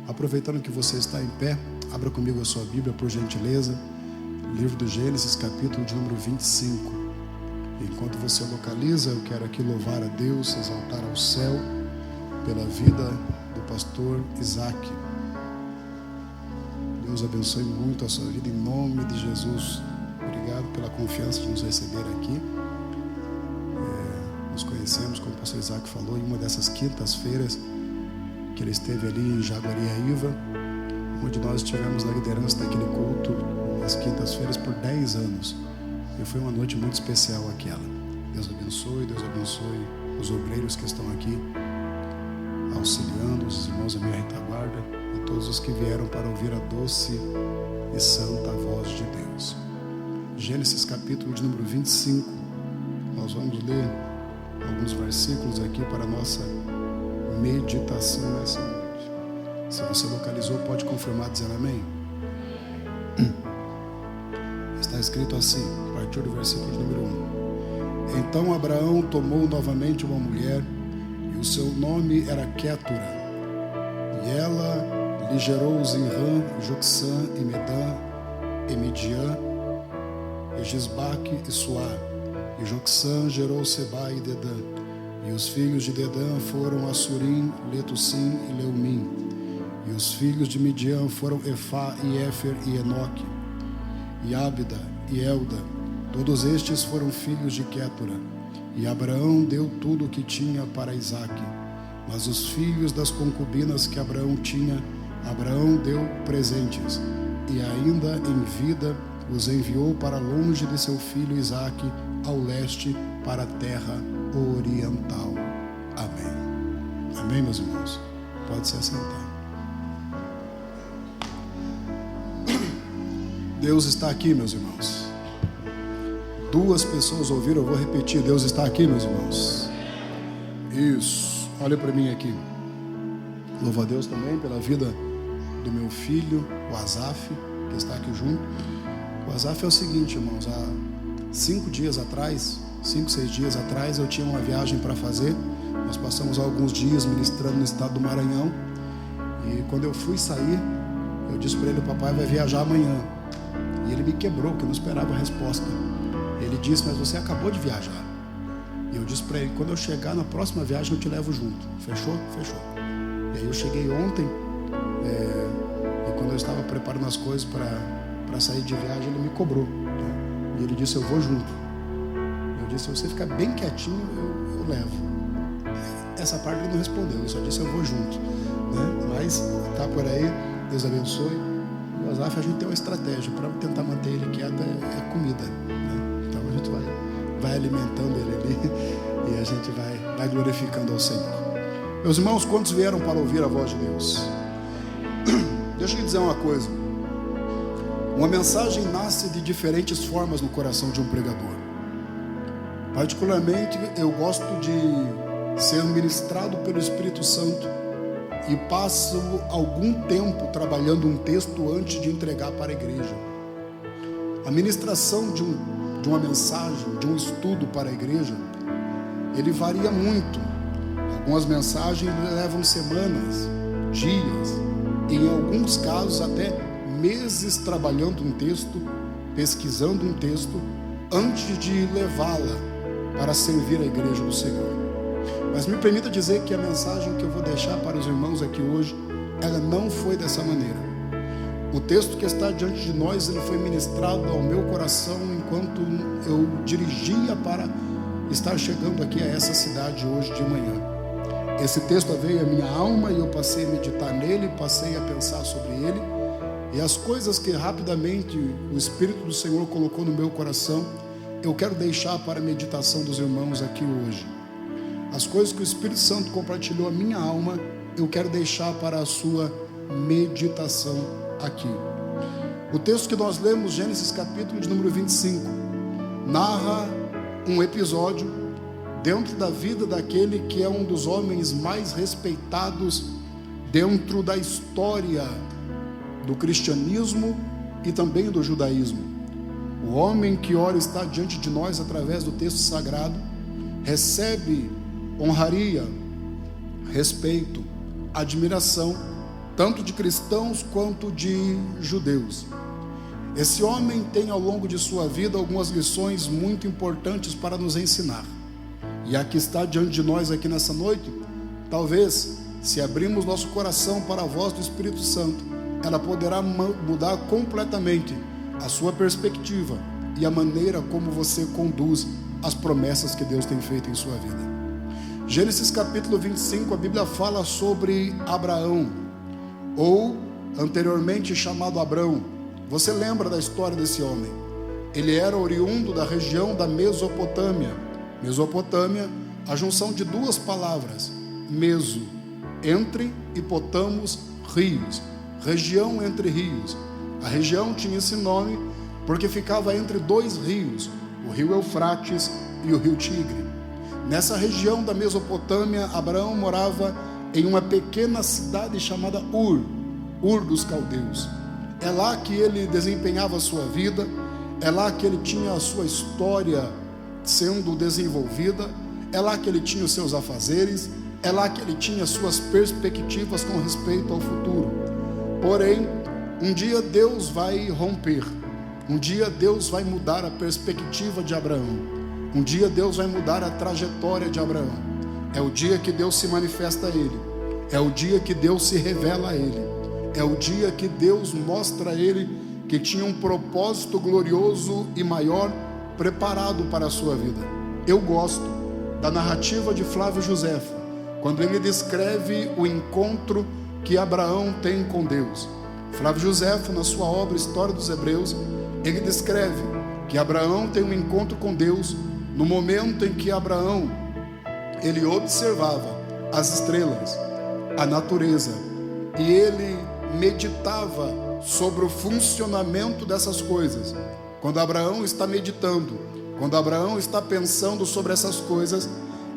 Aproveitando que você está em pé, abra comigo a sua Bíblia, por gentileza. Livro do Gênesis, capítulo de número 25. Enquanto você localiza, eu quero aqui louvar a Deus, exaltar ao céu pela vida do pastor Isaac. Deus abençoe muito a sua vida em nome de Jesus. Obrigado pela confiança de nos receber aqui. Nos conhecemos, como o pastor Isaac falou, em uma dessas quintas-feiras que ele esteve ali em Jaguariaíva, onde nós estivemos na liderança daquele culto nas quintas-feiras por 10 anos. E foi uma noite muito especial aquela. Deus abençoe os obreiros que estão aqui auxiliando, os irmãos da minha retaguarda e todos os que vieram para ouvir a doce e santa voz de Deus. Gênesis capítulo de número 25. Nós vamos ler alguns versículos aqui para a nossa meditação nessa noite. Se você localizou, pode confirmar dizendo amém. Está escrito assim, a partir do versículo de número 1. Então Abraão tomou novamente uma mulher, e o seu nome era Quétura, e ela lhe gerou Zinrã, Joksã, e Medã, e Midian, e Gisbaque e Suá. E Joksã gerou Sebá e Dedã. E os filhos de Dedã foram Assurim, Letussim e Leumim. E os filhos de Midian foram Efá e Éfer e Enoque, e Ábida e Elda. Todos estes foram filhos de Quétura. E Abraão deu tudo o que tinha para Isaque. Mas os filhos das concubinas que Abraão tinha, Abraão deu presentes. E ainda em vida os enviou para longe de seu filho Isaque, ao leste, para a terra oriental. Amém. Amém, meus irmãos? Pode se assentar. Deus está aqui, meus irmãos. 2 pessoas ouviram, eu vou repetir. Deus está aqui, meus irmãos. Isso. Olha para mim aqui. Louvo a Deus também pela vida do meu filho, o Azaf, que está aqui junto. O Azaf é o seguinte, irmãos. Há 5 dias atrás, 5, 6 dias atrás, eu tinha uma viagem para fazer. Nós passamos alguns dias ministrando no estado do Maranhão. E quando eu fui sair, eu disse para ele: o papai vai viajar amanhã. E ele me quebrou, porque eu não esperava a resposta. Ele disse: mas você acabou de viajar. E eu disse para ele: quando eu chegar na próxima viagem, eu te levo junto. Fechou? Fechou. E aí eu cheguei ontem, e quando eu estava preparando as coisas para sair de viagem, ele me cobrou. E ele disse: eu vou junto. Eu disse: se você ficar bem quietinho, eu levo. Essa parte ele não respondeu, ele só disse: eu vou junto, Mas tá por aí, Deus abençoe. O Azaf, a gente tem uma estratégia para tentar manter ele quieto, é comida, Então a gente vai alimentando ele ali e a gente vai glorificando ao Senhor. Meus irmãos, quantos vieram para ouvir a voz de Deus? Deixa eu lhe dizer uma coisa. Uma mensagem nasce de diferentes formas no coração de um pregador. Particularmente, eu gosto de ser ministrado pelo Espírito Santo e passo algum tempo trabalhando um texto antes de entregar para a igreja. A ministração de uma mensagem, de um estudo para a igreja, ele varia muito. Algumas mensagens levam semanas, dias, e em alguns casos até meses trabalhando um texto, pesquisando um texto, antes de levá-la para servir a igreja do Senhor. Mas me permita dizer que a mensagem que eu vou deixar para os irmãos aqui hoje, ela não foi dessa maneira. O texto que está diante de nós, ele foi ministrado ao meu coração enquanto eu dirigia para estar chegando aqui a essa cidade hoje de manhã. Esse texto veio à minha alma e eu passei a meditar nele, passei a pensar sobre ele. E as coisas que rapidamente o Espírito do Senhor colocou no meu coração, eu quero deixar para a meditação dos irmãos aqui hoje. As coisas que o Espírito Santo compartilhou a minha alma, eu quero deixar para a sua meditação aqui. O texto que nós lemos, Gênesis capítulo de número 25, narra um episódio dentro da vida daquele que é um dos homens mais respeitados dentro da história do cristianismo e também do judaísmo. O homem que ora está diante de nós através do texto sagrado recebe honraria, respeito, admiração tanto de cristãos quanto de judeus. Esse homem tem ao longo de sua vida algumas lições muito importantes para nos ensinar. E a que está diante de nós aqui nessa noite, talvez, se abrirmos nosso coração para a voz do Espírito Santo, ela poderá mudar completamente a sua perspectiva e a maneira como você conduz as promessas que Deus tem feito em sua vida. Gênesis capítulo 25, a Bíblia fala sobre Abraão, ou anteriormente chamado Abrão. Você lembra da história desse homem? Ele era oriundo da região da Mesopotâmia. Mesopotâmia, a junção de duas palavras, meso, entre, e potamos, rios, região entre rios. A região tinha esse nome porque ficava entre dois rios, o rio Eufrates e o rio Tigre. Nessa região da Mesopotâmia, Abraão morava em uma pequena cidade chamada Ur dos Caldeus. É lá que ele desempenhava a sua vida, é lá que ele tinha a sua história sendo desenvolvida, é lá que ele tinha os seus afazeres, é lá que ele tinha suas perspectivas com respeito ao futuro. Porém, um dia Deus vai romper, um dia Deus vai mudar a perspectiva de Abraão, um dia Deus vai mudar a trajetória de Abraão. É o dia que Deus se manifesta a ele, é o dia que Deus se revela a ele, é o dia que Deus mostra a ele que tinha um propósito glorioso e maior preparado para a sua vida. Eu gosto da narrativa de Flávio Josefo, quando ele descreve o encontro que Abraão tem com Deus. Flávio Josefo, na sua obra História dos Hebreus, ele descreve que Abraão tem um encontro com Deus no momento em que Abraão, ele observava as estrelas, a natureza, e ele meditava sobre o funcionamento dessas coisas. Quando Abraão está meditando, quando Abraão está pensando sobre essas coisas,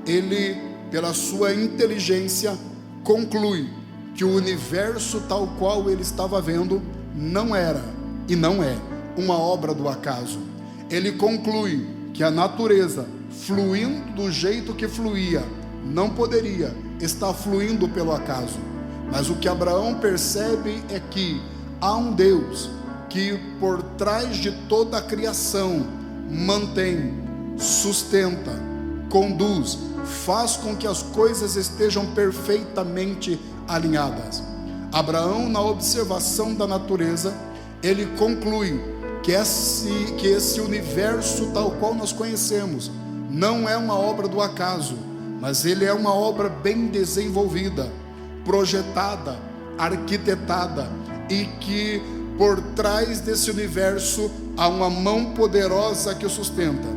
ele, pela sua inteligência, conclui que o universo tal qual ele estava vendo não era e não é uma obra do acaso. Ele conclui que a natureza, fluindo do jeito que fluía, não poderia estar fluindo pelo acaso. Mas o que Abraão percebe é que há um Deus que por trás de toda a criação mantém, sustenta, conduz, faz com que as coisas estejam perfeitamente alinhadas. Abraão, na observação da natureza, ele conclui que esse universo tal qual nós conhecemos não é uma obra do acaso, mas ele é uma obra bem desenvolvida, projetada, arquitetada, e que por trás desse universo há uma mão poderosa que o sustenta.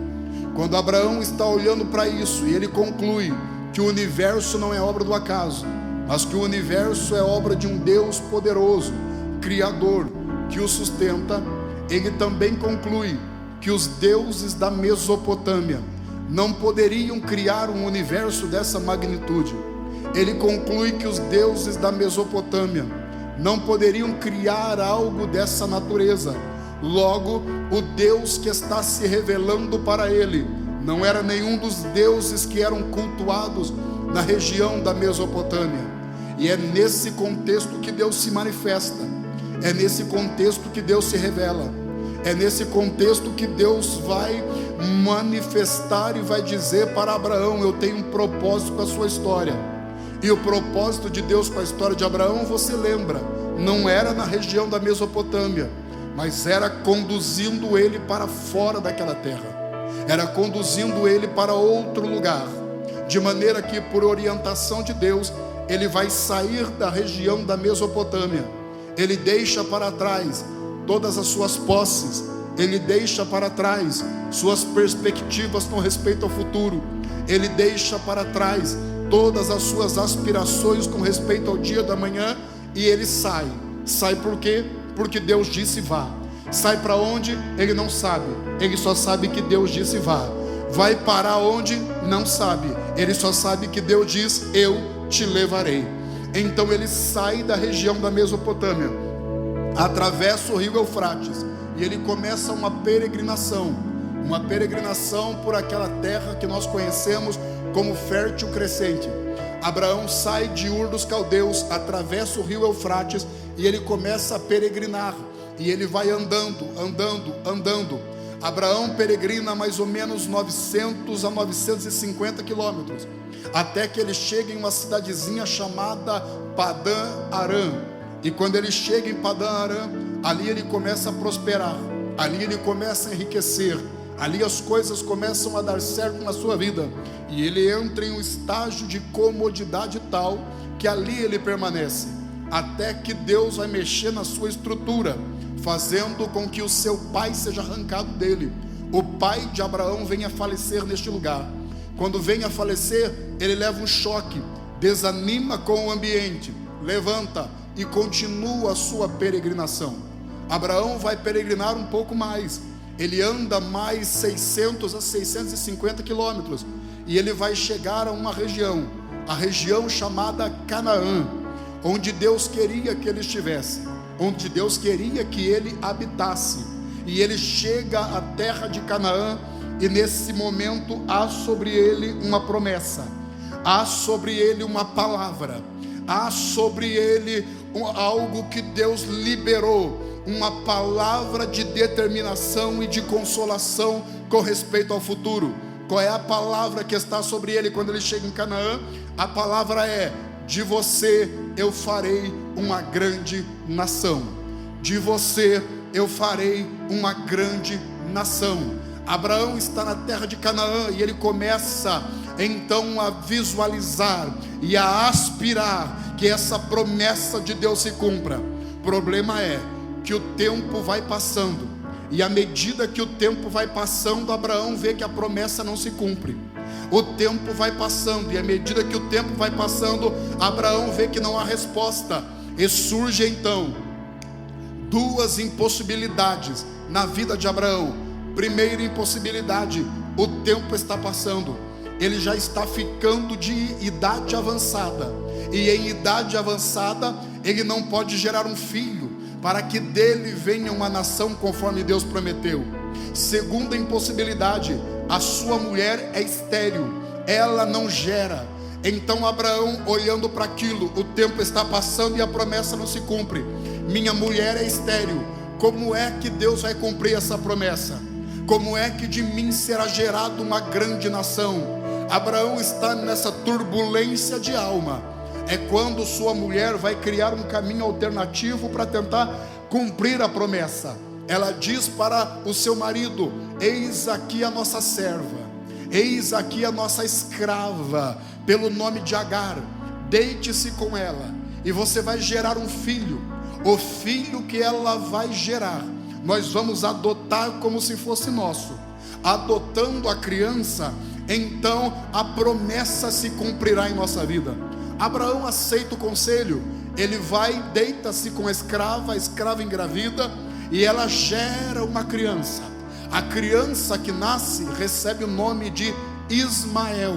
Quando Abraão está olhando para isso e ele conclui que o universo não é obra do acaso, mas que o universo é obra de um Deus poderoso, criador, que o sustenta, ele também conclui que os deuses da Mesopotâmia não poderiam criar um universo dessa magnitude. Ele conclui que os deuses da Mesopotâmia não poderiam criar algo dessa natureza. Logo, o Deus que está se revelando para ele não era nenhum dos deuses que eram cultuados na região da Mesopotâmia. E é nesse contexto que Deus se manifesta, é nesse contexto que Deus se revela, é nesse contexto que Deus vai manifestar e vai dizer para Abraão: eu tenho um propósito com a sua história. E o propósito de Deus com a história de Abraão, você lembra, não era na região da Mesopotâmia, mas era conduzindo ele para fora daquela terra, era conduzindo ele para outro lugar, de maneira que, por orientação de Deus, ele vai sair da região da Mesopotâmia. Ele deixa para trás todas as suas posses, ele deixa para trás suas perspectivas com respeito ao futuro, ele deixa para trás todas as suas aspirações com respeito ao dia da manhã, e ele sai. Sai por quê? Porque Deus disse vá. Sai para onde? Ele não sabe, ele só sabe que Deus disse vá. Vai parar onde? Não sabe, ele só sabe que Deus diz: eu te levarei. Então ele sai da região da Mesopotâmia, atravessa o rio Eufrates, e ele começa uma peregrinação por aquela terra que nós conhecemos como Fértil Crescente. Abraão sai de Ur dos Caldeus, atravessa o rio Eufrates e ele começa a peregrinar. E ele vai andando. Abraão peregrina mais ou menos 900 a 950 quilômetros, até que ele chega em uma cidadezinha chamada Padã Arã. E quando ele chega em Padã Arã, ali ele começa a prosperar, ali ele começa a enriquecer, ali as coisas começam a dar certo na sua vida, e ele entra em um estágio de comodidade tal, que ali ele permanece, até que Deus vai mexer na sua estrutura, fazendo com que o seu pai seja arrancado dele. O pai de Abraão vem a falecer neste lugar. Quando vem a falecer, ele leva um choque, desanima com o ambiente, levanta e continua a sua peregrinação. Abraão vai peregrinar um pouco mais, ele anda mais 600 a 650 quilômetros, e ele vai chegar a uma região, a região chamada Canaã, onde Deus queria que ele estivesse, onde Deus queria que ele habitasse. E ele chega à terra de Canaã, e nesse momento há sobre ele uma promessa, há sobre ele uma palavra, há sobre ele algo que Deus liberou, uma palavra de determinação e de consolação com respeito ao futuro. Qual é a palavra que está sobre ele quando ele chega em Canaã? A palavra é: de você eu farei uma grande nação. De você eu farei uma grande nação. Abraão está na terra de Canaã e ele começa então a visualizar e a aspirar que essa promessa de Deus se cumpra. O problema é que o tempo vai passando, e à medida que o tempo vai passando, Abraão vê que a promessa não se cumpre. O tempo vai passando, e à medida que o tempo vai passando, Abraão vê que não há resposta, e surge então duas impossibilidades na vida de Abraão. Primeira impossibilidade: o tempo está passando, ele já está ficando de idade avançada, e em idade avançada ele não pode gerar um filho, para que dele venha uma nação conforme Deus prometeu. Segunda impossibilidade: a sua mulher é estéril, ela não gera. Então Abraão, olhando para aquilo, o tempo está passando e a promessa não se cumpre. Minha mulher é estéril, como é que Deus vai cumprir essa promessa? Como é que de mim será gerada uma grande nação? Abraão está nessa turbulência de alma. É quando sua mulher vai criar um caminho alternativo para tentar cumprir a promessa. Ela diz para o seu marido: eis aqui a nossa serva, eis aqui a nossa escrava, pelo nome de Agar, deite-se com ela, e você vai gerar um filho. O filho que ela vai gerar, nós vamos adotar como se fosse nosso. Adotando a criança, então a promessa se cumprirá em nossa vida. Abraão aceita o conselho, ele vai, deita-se com a escrava engravida, e ela gera uma criança. A criança que nasce recebe o nome de Ismael.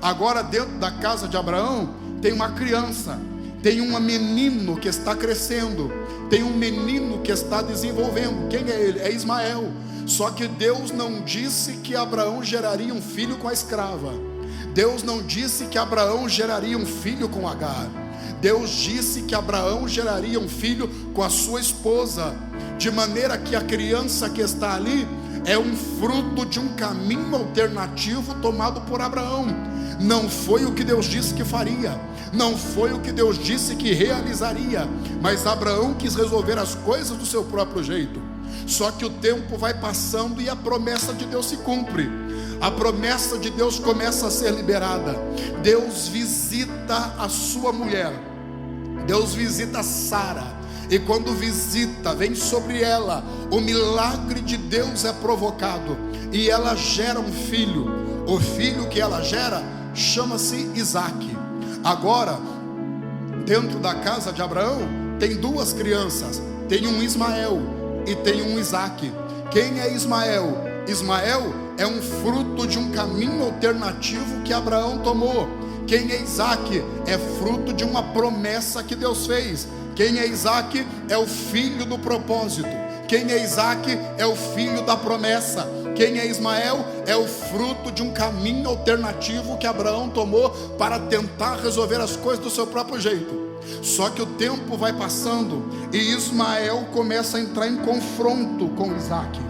Agora, dentro da casa de Abraão tem uma criança, tem um menino que está crescendo, tem um menino que está desenvolvendo. Quem é ele? É Ismael. Só que Deus não disse que Abraão geraria um filho com a escrava. Deus não disse que Abraão geraria um filho com Agar. Deus disse que Abraão geraria um filho com a sua esposa, de maneira que a criança que está ali é um fruto de um caminho alternativo tomado por Abraão. Não foi o que Deus disse que faria, não foi o que Deus disse que realizaria, mas Abraão quis resolver as coisas do seu próprio jeito. Só que o tempo vai passando e a promessa de Deus se cumpre. A promessa de Deus começa a ser liberada. Deus visita a sua mulher, Deus visita Sara, e quando visita, vem sobre ela, o milagre de Deus é provocado, e ela gera um filho. O filho que ela gera chama-se Isaque. Agora, dentro da casa de Abraão tem duas crianças, tem um Ismael e tem um Isaque. Quem é Ismael? Ismael é um fruto de um caminho alternativo que Abraão tomou. Quem é Isaque? É fruto de uma promessa que Deus fez. Quem é Isaque? É o filho do propósito. Quem é Isaque? É o filho da promessa. Quem é Ismael? É o fruto de um caminho alternativo que Abraão tomou para tentar resolver as coisas do seu próprio jeito. Só que o tempo vai passando e Ismael começa a entrar em confronto com Isaac.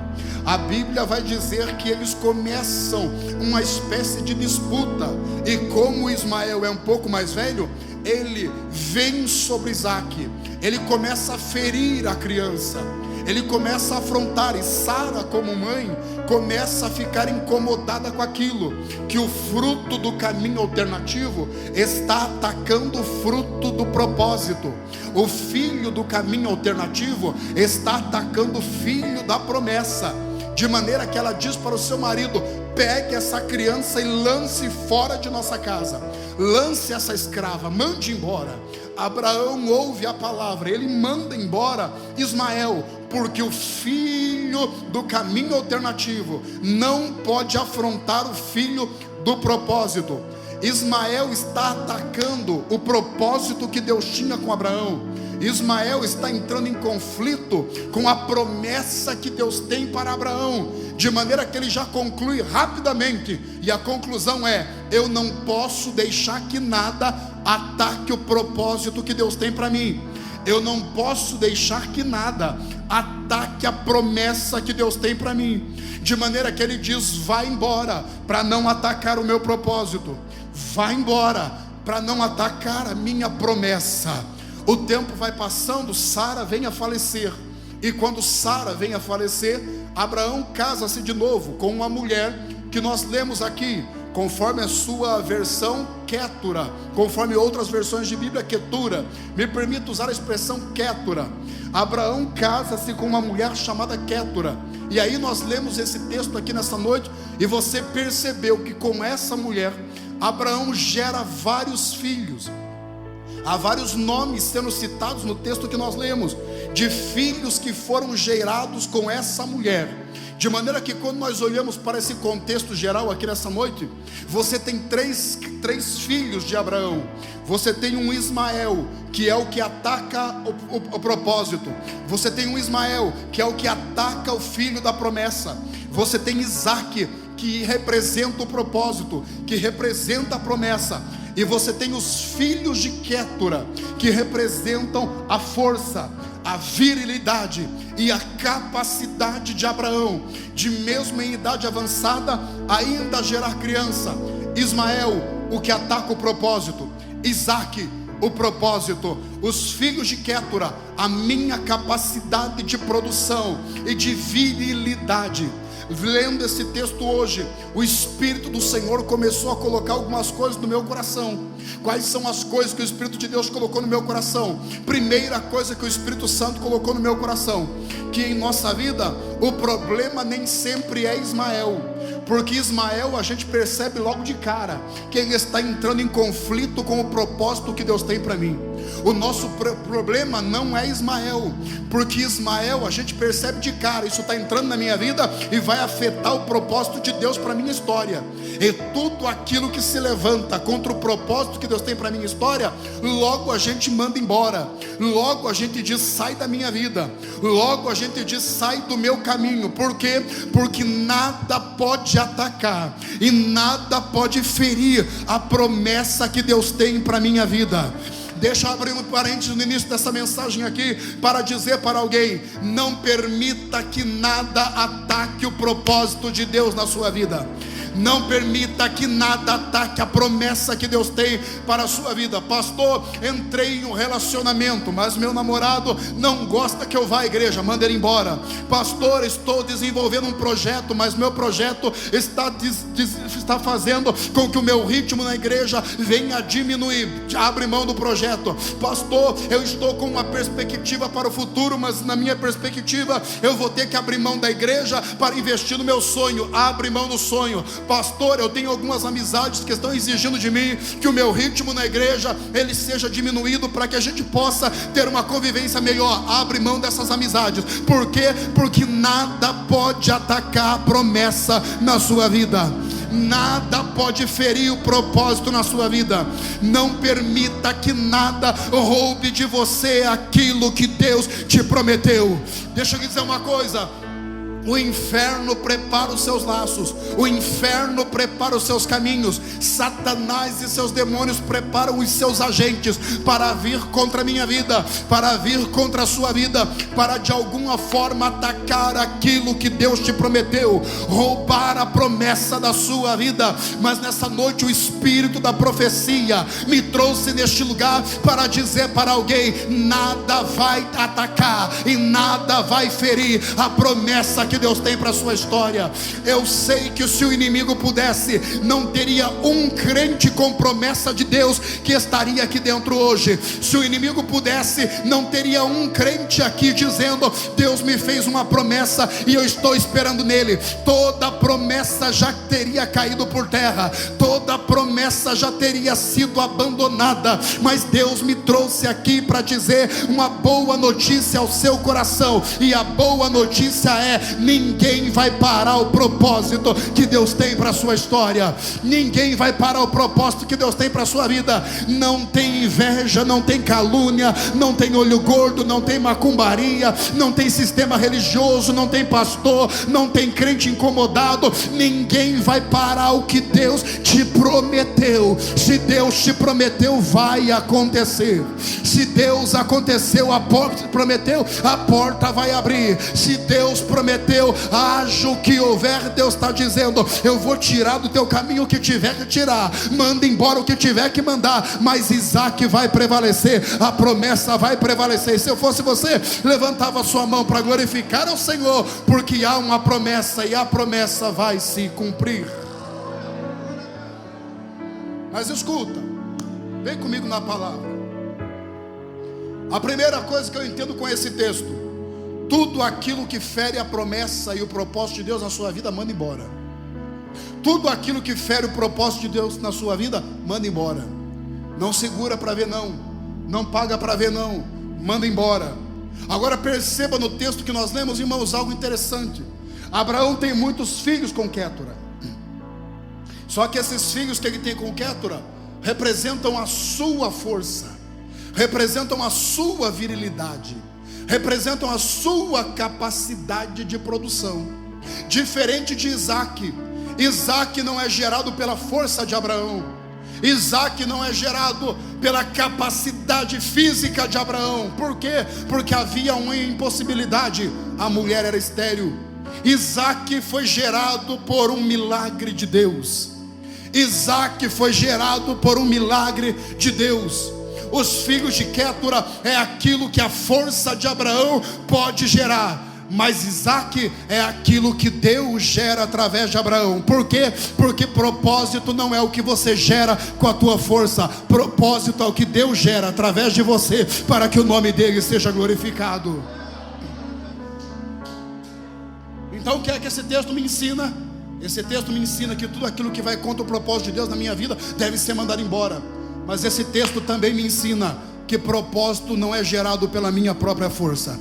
A Bíblia vai dizer que eles começam uma espécie de disputa, e como Ismael é um pouco mais velho, ele vem sobre Isaac, ele começa a ferir a criança, ele começa a afrontar, e Sara, como mãe, começa a ficar incomodada com aquilo, que o fruto do caminho alternativo está atacando o fruto do propósito. O filho do caminho alternativo está atacando o filho da promessa, de maneira que ela diz para o seu marido: pegue essa criança e lance fora de nossa casa, lance essa escrava, mande embora. Abraão ouve a palavra, ele manda embora Ismael, porque o filho do caminho alternativo não pode afrontar o filho do propósito. Ismael está atacando o propósito que Deus tinha com Abraão. Ismael está entrando em conflito com a promessa que Deus tem para Abraão, de maneira que ele já conclui rapidamente, e a conclusão é: eu não posso deixar que nada ataque o propósito que Deus tem para mim. Eu não posso deixar que nada ataque a promessa que Deus tem para mim. De maneira que ele diz: vai embora para não atacar o meu propósito, vai embora para não atacar a minha promessa. O tempo vai passando, Sara vem a falecer, e quando Sara vem a falecer, Abraão casa-se de novo com uma mulher que nós lemos aqui, conforme a sua versão, Quétura, conforme outras versões de Bíblia, Quetura. Me permito usar a expressão Quétura. Abraão casa-se com uma mulher chamada Quétura, e aí nós lemos esse texto aqui nessa noite, e você percebeu que com essa mulher, Abraão gera vários filhos. Há vários nomes sendo citados no texto que nós lemos, de filhos que foram gerados com essa mulher. De maneira que quando nós olhamos para esse contexto geral aqui nessa noite, você tem três filhos de Abraão. Você tem um Ismael, que é o que ataca o propósito. Você tem um Ismael, que é o que ataca o filho da promessa. Você tem Isaac, que representa o propósito, que representa a promessa. E você tem os filhos de Quétura, que representam a força, a virilidade e a capacidade de Abraão, de mesmo em idade avançada, ainda gerar criança. Ismael, o que ataca o propósito. Isaac, o propósito. Os filhos de Quétura, a minha capacidade de produção e de virilidade. Lendo esse texto hoje, o Espírito do Senhor começou a colocar algumas coisas no meu coração. Quais são as coisas que o Espírito de Deus colocou no meu coração? Primeira coisa que o Espírito Santo colocou no meu coração: que em nossa vida o problema nem sempre é Ismael, porque Ismael a gente percebe logo de cara que ele está entrando em conflito com o propósito que Deus tem para mim. O nosso problema não é Ismael, porque Ismael a gente percebe de cara: isso está entrando na minha vida e vai afetar o propósito de Deus para a minha história. E tudo aquilo que se levanta contra o propósito que Deus tem para a minha história, logo a gente manda embora, logo a gente diz: sai da minha vida, logo a gente diz: sai do meu caminho. Por quê? Porque nada pode atacar e nada pode ferir a promessa que Deus tem para a minha vida. Deixa eu abrir um parênteses no início dessa mensagem aqui, para dizer para alguém: não permita que nada ataque o propósito de Deus na sua vida. Não permita que nada ataque a promessa que Deus tem para a sua vida. Pastor, entrei em um relacionamento, mas meu namorado não gosta que eu vá à igreja, manda ele embora. Pastor, estou desenvolvendo um projeto, mas meu projeto está fazendo com que o meu ritmo na igreja venha a diminuir, abre mão do projeto. Pastor, eu estou com uma perspectiva para o futuro, mas na minha perspectiva eu vou ter que abrir mão da igreja para investir no meu sonho. Abre mão do sonho. Pastor, eu tenho algumas amizades que estão exigindo de mim que o meu ritmo na igreja ele seja diminuído para que a gente possa ter uma convivência melhor. Abre mão dessas amizades. Por quê? Porque nada pode atacar a promessa na sua vida. Nada pode ferir o propósito na sua vida. Não permita que nada roube de você aquilo que Deus te prometeu. Deixa eu dizer uma coisa: O inferno prepara os seus laços, o inferno prepara os seus caminhos. Satanás e seus demônios preparam os seus agentes para vir contra a minha vida, para vir contra a sua vida, para de alguma forma atacar aquilo que Deus te prometeu, roubar a promessa da sua vida. Mas nessa noite o Espírito da profecia me trouxe neste lugar para dizer para alguém: nada vai atacar e nada vai ferir a promessa que Deus tem para a sua história. Eu sei que se o inimigo pudesse, não teria um crente com promessa de Deus que estaria aqui dentro hoje. Se o inimigo pudesse, não teria um crente aqui dizendo: Deus me fez uma promessa e eu estou esperando nele. Toda promessa já teria caído por terra, toda promessa já teria sido abandonada. Mas Deus me trouxe aqui para dizer uma boa notícia ao seu coração, e a boa notícia é: ninguém vai parar o propósito que Deus tem para a sua história. Ninguém vai parar o propósito que Deus tem para a sua vida. Não tem inveja, não tem calúnia, não tem olho gordo, não tem macumbaria, não tem sistema religioso, não tem pastor, não tem crente incomodado. Ninguém vai parar o que Deus te prometeu. Se Deus te prometeu, vai acontecer. Se Deus aconteceu, a porta prometeu, a porta vai abrir. Se Deus prometeu, haja o que houver. Deus está dizendo: eu vou tirar do teu caminho o que tiver que tirar, manda embora o que tiver que mandar, mas Isaac vai prevalecer, a promessa vai prevalecer. E se eu fosse você, levantava a sua mão para glorificar ao Senhor, porque há uma promessa e a promessa vai se cumprir. Mas escuta, vem comigo na palavra. A primeira coisa que eu entendo com esse texto: tudo aquilo que fere a promessa e o propósito de Deus na sua vida, manda embora. Tudo aquilo que fere o propósito de Deus na sua vida, manda embora. Não segura para ver não, não paga para ver não, manda embora. Agora perceba no texto que nós lemos, irmãos, algo interessante. Abraão tem muitos filhos com Quétura. Só que esses filhos que ele tem com Quétura representam a sua força, representam a sua virilidade, representam a sua capacidade de produção. Diferente de Isaac. Isaac não é gerado pela força de Abraão. Isaac não é gerado pela capacidade física de Abraão. Por quê? Porque havia uma impossibilidade: a mulher era estéril. Isaac foi gerado por um milagre de Deus. Isaac foi gerado por um milagre de Deus. Os filhos de Quétura é aquilo que a força de Abraão pode gerar, mas Isaac é aquilo que Deus gera através de Abraão. Por quê? Porque propósito não é o que você gera com a tua força. Propósito é o que Deus gera através de você, para que o nome dele seja glorificado. Então o que é que esse texto me ensina? Esse texto me ensina que tudo aquilo que vai contra o propósito de Deus na minha vida deve ser mandado embora. Mas esse texto também me ensina que propósito não é gerado pela minha própria força.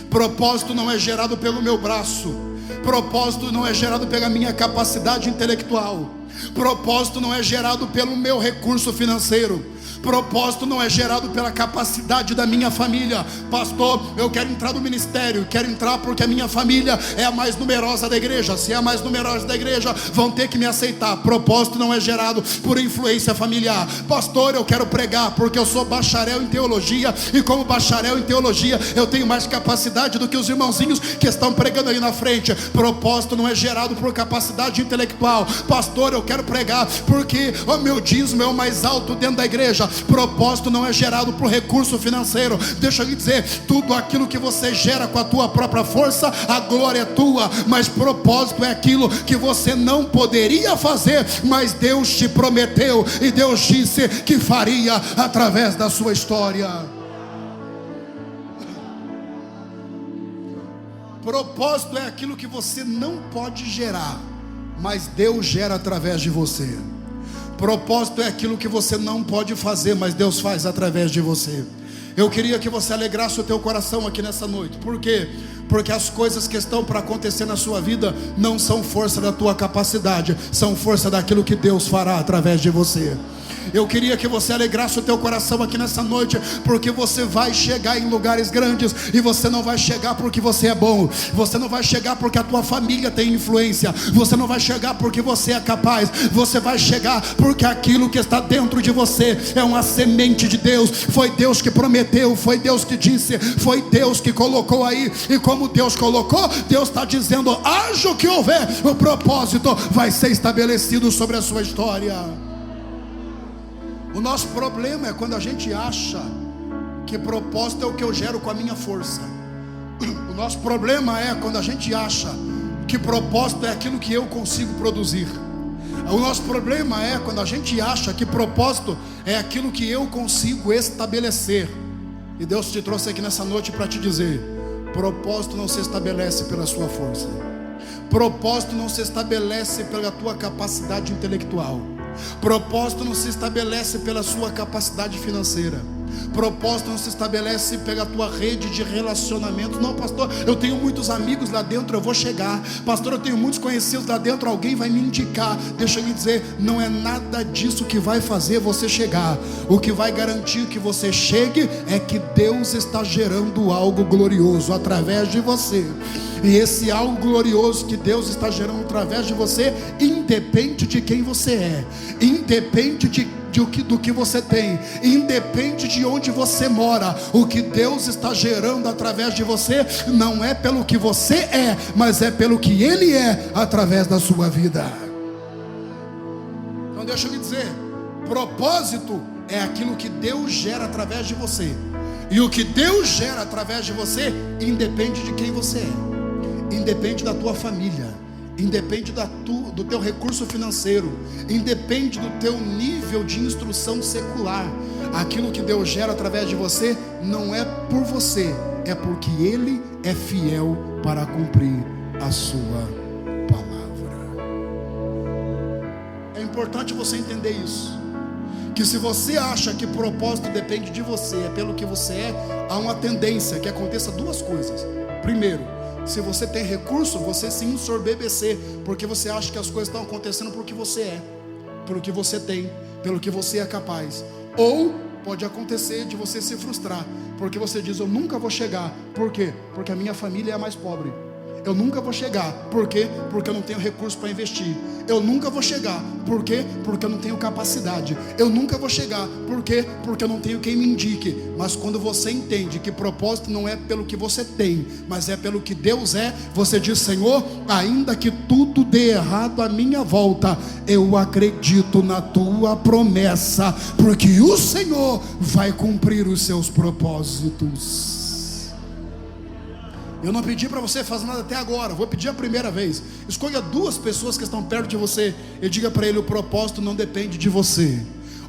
Propósito não é gerado pelo meu braço. Propósito não é gerado pela minha capacidade intelectual. Propósito não é gerado pelo meu recurso financeiro. Propósito não é gerado pela capacidade da minha família. Pastor, eu quero entrar no ministério, quero entrar porque a minha família é a mais numerosa da igreja. Se é a mais numerosa da igreja, vão ter que me aceitar. Propósito não é gerado por influência familiar. Pastor, eu quero pregar porque eu sou bacharel em teologia, e como bacharel em teologia eu tenho mais capacidade do que os irmãozinhos que estão pregando aí na frente. Propósito não é gerado por capacidade intelectual. Pastor, eu quero pregar porque o meu dízimo é o mais alto dentro da igreja. Propósito não é gerado por recurso financeiro. Deixa eu lhe dizer, tudo aquilo que você gera com a tua própria força, a glória é tua. Mas propósito é aquilo que você não poderia fazer, mas Deus te prometeu, e Deus disse que faria através da sua história. Propósito é aquilo que você não pode gerar, mas Deus gera através de você. Propósito é aquilo que você não pode fazer, mas Deus faz através de você. Eu queria que você alegrasse o teu coração aqui nessa noite. Por quê? Porque as coisas que estão para acontecer na sua vida não são força da tua capacidade, são força daquilo que Deus fará através de você. Eu queria que você alegrasse o teu coração aqui nessa noite, porque você vai chegar em lugares grandes. E você não vai chegar porque você é bom, você não vai chegar porque a tua família tem influência, você não vai chegar porque você é capaz. Você vai chegar porque aquilo que está dentro de você é uma semente de Deus. Foi Deus que prometeu, foi Deus que disse, foi Deus que colocou aí. E como Deus colocou, Deus está dizendo: haja o que houver, o propósito vai ser estabelecido sobre a sua história. O nosso problema é quando a gente acha que propósito é o que eu gero com a minha força. O nosso problema é quando a gente acha que propósito é aquilo que eu consigo produzir. O nosso problema é quando a gente acha que propósito é aquilo que eu consigo estabelecer. E Deus te trouxe aqui nessa noite para te dizer: propósito não se estabelece pela sua força, propósito não se estabelece pela tua capacidade intelectual, propósito não se estabelece pela sua capacidade financeira, propósito não se estabelece pela tua rede de relacionamentos. Não, pastor, eu tenho muitos amigos lá dentro, eu vou chegar. Pastor, eu tenho muitos conhecidos lá dentro, alguém vai me indicar. Deixa eu lhe dizer, não é nada disso que vai fazer você chegar. O que vai garantir que você chegue é que Deus está gerando algo glorioso através de você. E esse algo glorioso que Deus está gerando através de você independe de quem você é, independe do que você tem, independe de onde você mora. O que Deus está gerando através de você não é pelo que você é, mas é pelo que Ele é através da sua vida. Então deixa eu lhe dizer, propósito é aquilo que Deus gera através de você. E o que Deus gera através de você independe de quem você é, independe da tua família, independe do teu recurso financeiro, independe do teu nível de instrução secular. Aquilo que Deus gera através de você não é por você, é porque Ele é fiel para cumprir a sua palavra. É importante você entender isso, que se você acha que propósito depende de você, é pelo que você é, há uma tendência que aconteça duas coisas. Primeiro, se você tem recurso, você se ensorbebecer, porque você acha que as coisas estão acontecendo por que você é, pelo que você tem, pelo que você é capaz. Ou pode acontecer de você se frustrar, porque você diz: eu nunca vou chegar. Por quê? Porque a minha família é a mais pobre. Eu nunca vou chegar. Por quê? Porque eu não tenho recurso para investir. Eu nunca vou chegar. Por quê? Porque eu não tenho capacidade. Eu nunca vou chegar. Por quê? Porque eu não tenho quem me indique. Mas quando você entende que propósito não é pelo que você tem, mas é pelo que Deus é, você diz: Senhor, ainda que tudo dê errado à minha volta, eu acredito na tua promessa, porque o Senhor vai cumprir os seus propósitos. Eu não pedi para você fazer nada até agora, vou pedir a primeira vez. Escolha duas pessoas que estão perto de você e diga para ele: o propósito não depende de você.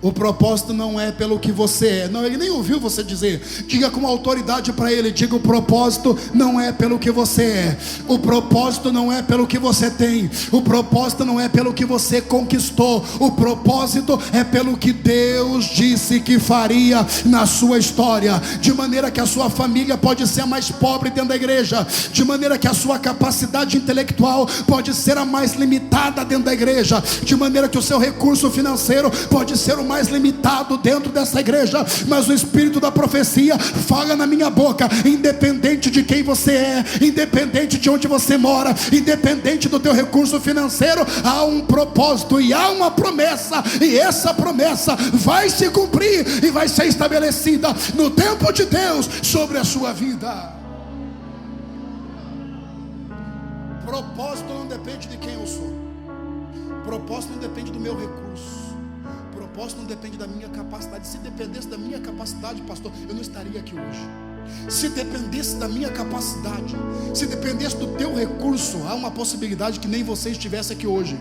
O propósito não é pelo que você é. Não, ele nem ouviu você dizer. Diga com autoridade para ele. Diga: o propósito não é pelo que você é. O propósito não é pelo que você tem. O propósito não é pelo que você conquistou. O propósito é pelo que Deus disse que faria na sua história. De maneira que a sua família pode ser a mais pobre dentro da igreja, de maneira que a sua capacidade intelectual pode ser a mais limitada dentro da igreja, de maneira que o seu recurso financeiro pode ser o mais limitado dentro dessa igreja, mas o Espírito da profecia fala na minha boca: independente de quem você é, independente de onde você mora, independente do teu recurso financeiro, há um propósito e há uma promessa, e essa promessa vai se cumprir e vai ser estabelecida no tempo de Deus sobre a sua vida. Propósito não depende de quem eu sou, propósito não depende do meu recurso, propósito não depende da minha capacidade. Se dependesse da minha capacidade, pastor, eu não estaria aqui hoje. Se dependesse da minha capacidade, se dependesse do teu recurso, há uma possibilidade que nem você estivesse aqui hoje.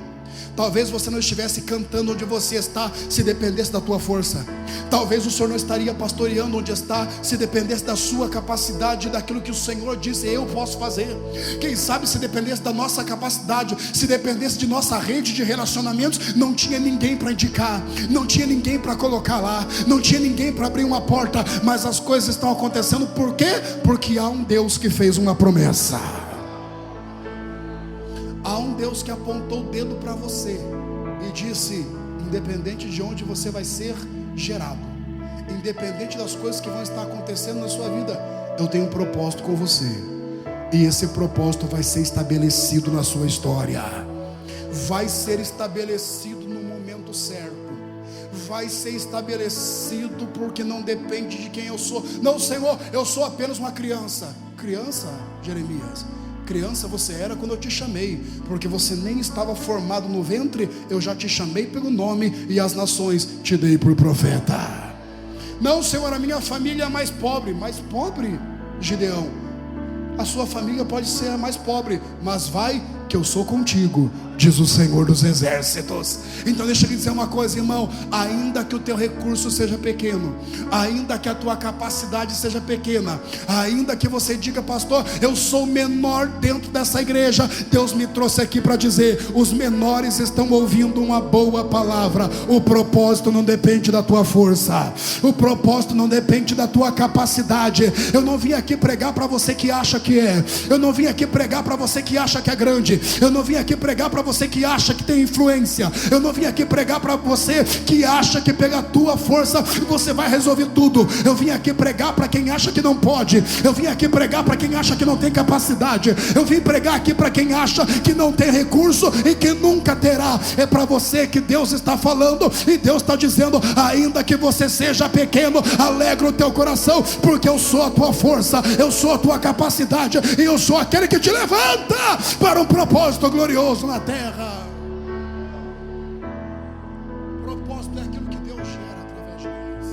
Talvez você não estivesse cantando onde você está se dependesse da tua força. Talvez o Senhor não estaria pastoreando onde está se dependesse da sua capacidade, daquilo que o Senhor disse: eu posso fazer. Quem sabe se dependesse da nossa capacidade, se dependesse de nossa rede de relacionamentos, não tinha ninguém para indicar, não tinha ninguém para colocar lá, não tinha ninguém para abrir uma porta. Mas as coisas estão acontecendo. Por quê? Porque há um Deus que fez uma promessa. Há um Deus que apontou o dedo para você e disse: independente de onde você vai ser gerado, independente das coisas que vão estar acontecendo na sua vida, eu tenho um propósito com você, e esse propósito vai ser estabelecido na sua história, vai ser estabelecido no momento certo, vai ser estabelecido, porque não depende de quem eu sou. Não, Senhor, eu sou apenas uma criança. Criança, Jeremias, criança você era quando eu te chamei, porque você nem estava formado no ventre, eu já te chamei pelo nome, e as nações te dei por profeta. Não, Senhor, a minha família é mais pobre. Mais pobre, Gideão? A sua família pode ser a mais pobre, mas vai que eu sou contigo, diz o Senhor dos exércitos. Então deixa eu lhe dizer uma coisa, irmão, ainda que o teu recurso seja pequeno, ainda que a tua capacidade seja pequena, ainda que você diga, pastor, eu sou menor dentro dessa igreja, Deus me trouxe aqui para dizer, os menores estão ouvindo uma boa palavra. O propósito não depende da tua força, o propósito não depende da tua capacidade. Eu não vim aqui pregar para você que acha que é, eu não vim aqui pregar para você que acha que é grande, eu não vim aqui pregar para você que acha que tem influência, eu não vim aqui pregar para você que acha que pela tua força você vai resolver tudo. Eu vim aqui pregar para quem acha que não pode, eu vim aqui pregar para quem acha que não tem capacidade, eu vim pregar aqui para quem acha que não tem recurso e que nunca terá. É para você que Deus está falando, e Deus está dizendo, ainda que você seja pequeno, alegra o teu coração, porque eu sou a tua força, eu sou a tua capacidade, e eu sou aquele que te levanta para um propósito glorioso na terra. Propósito é aquilo que Deus gera através de nós.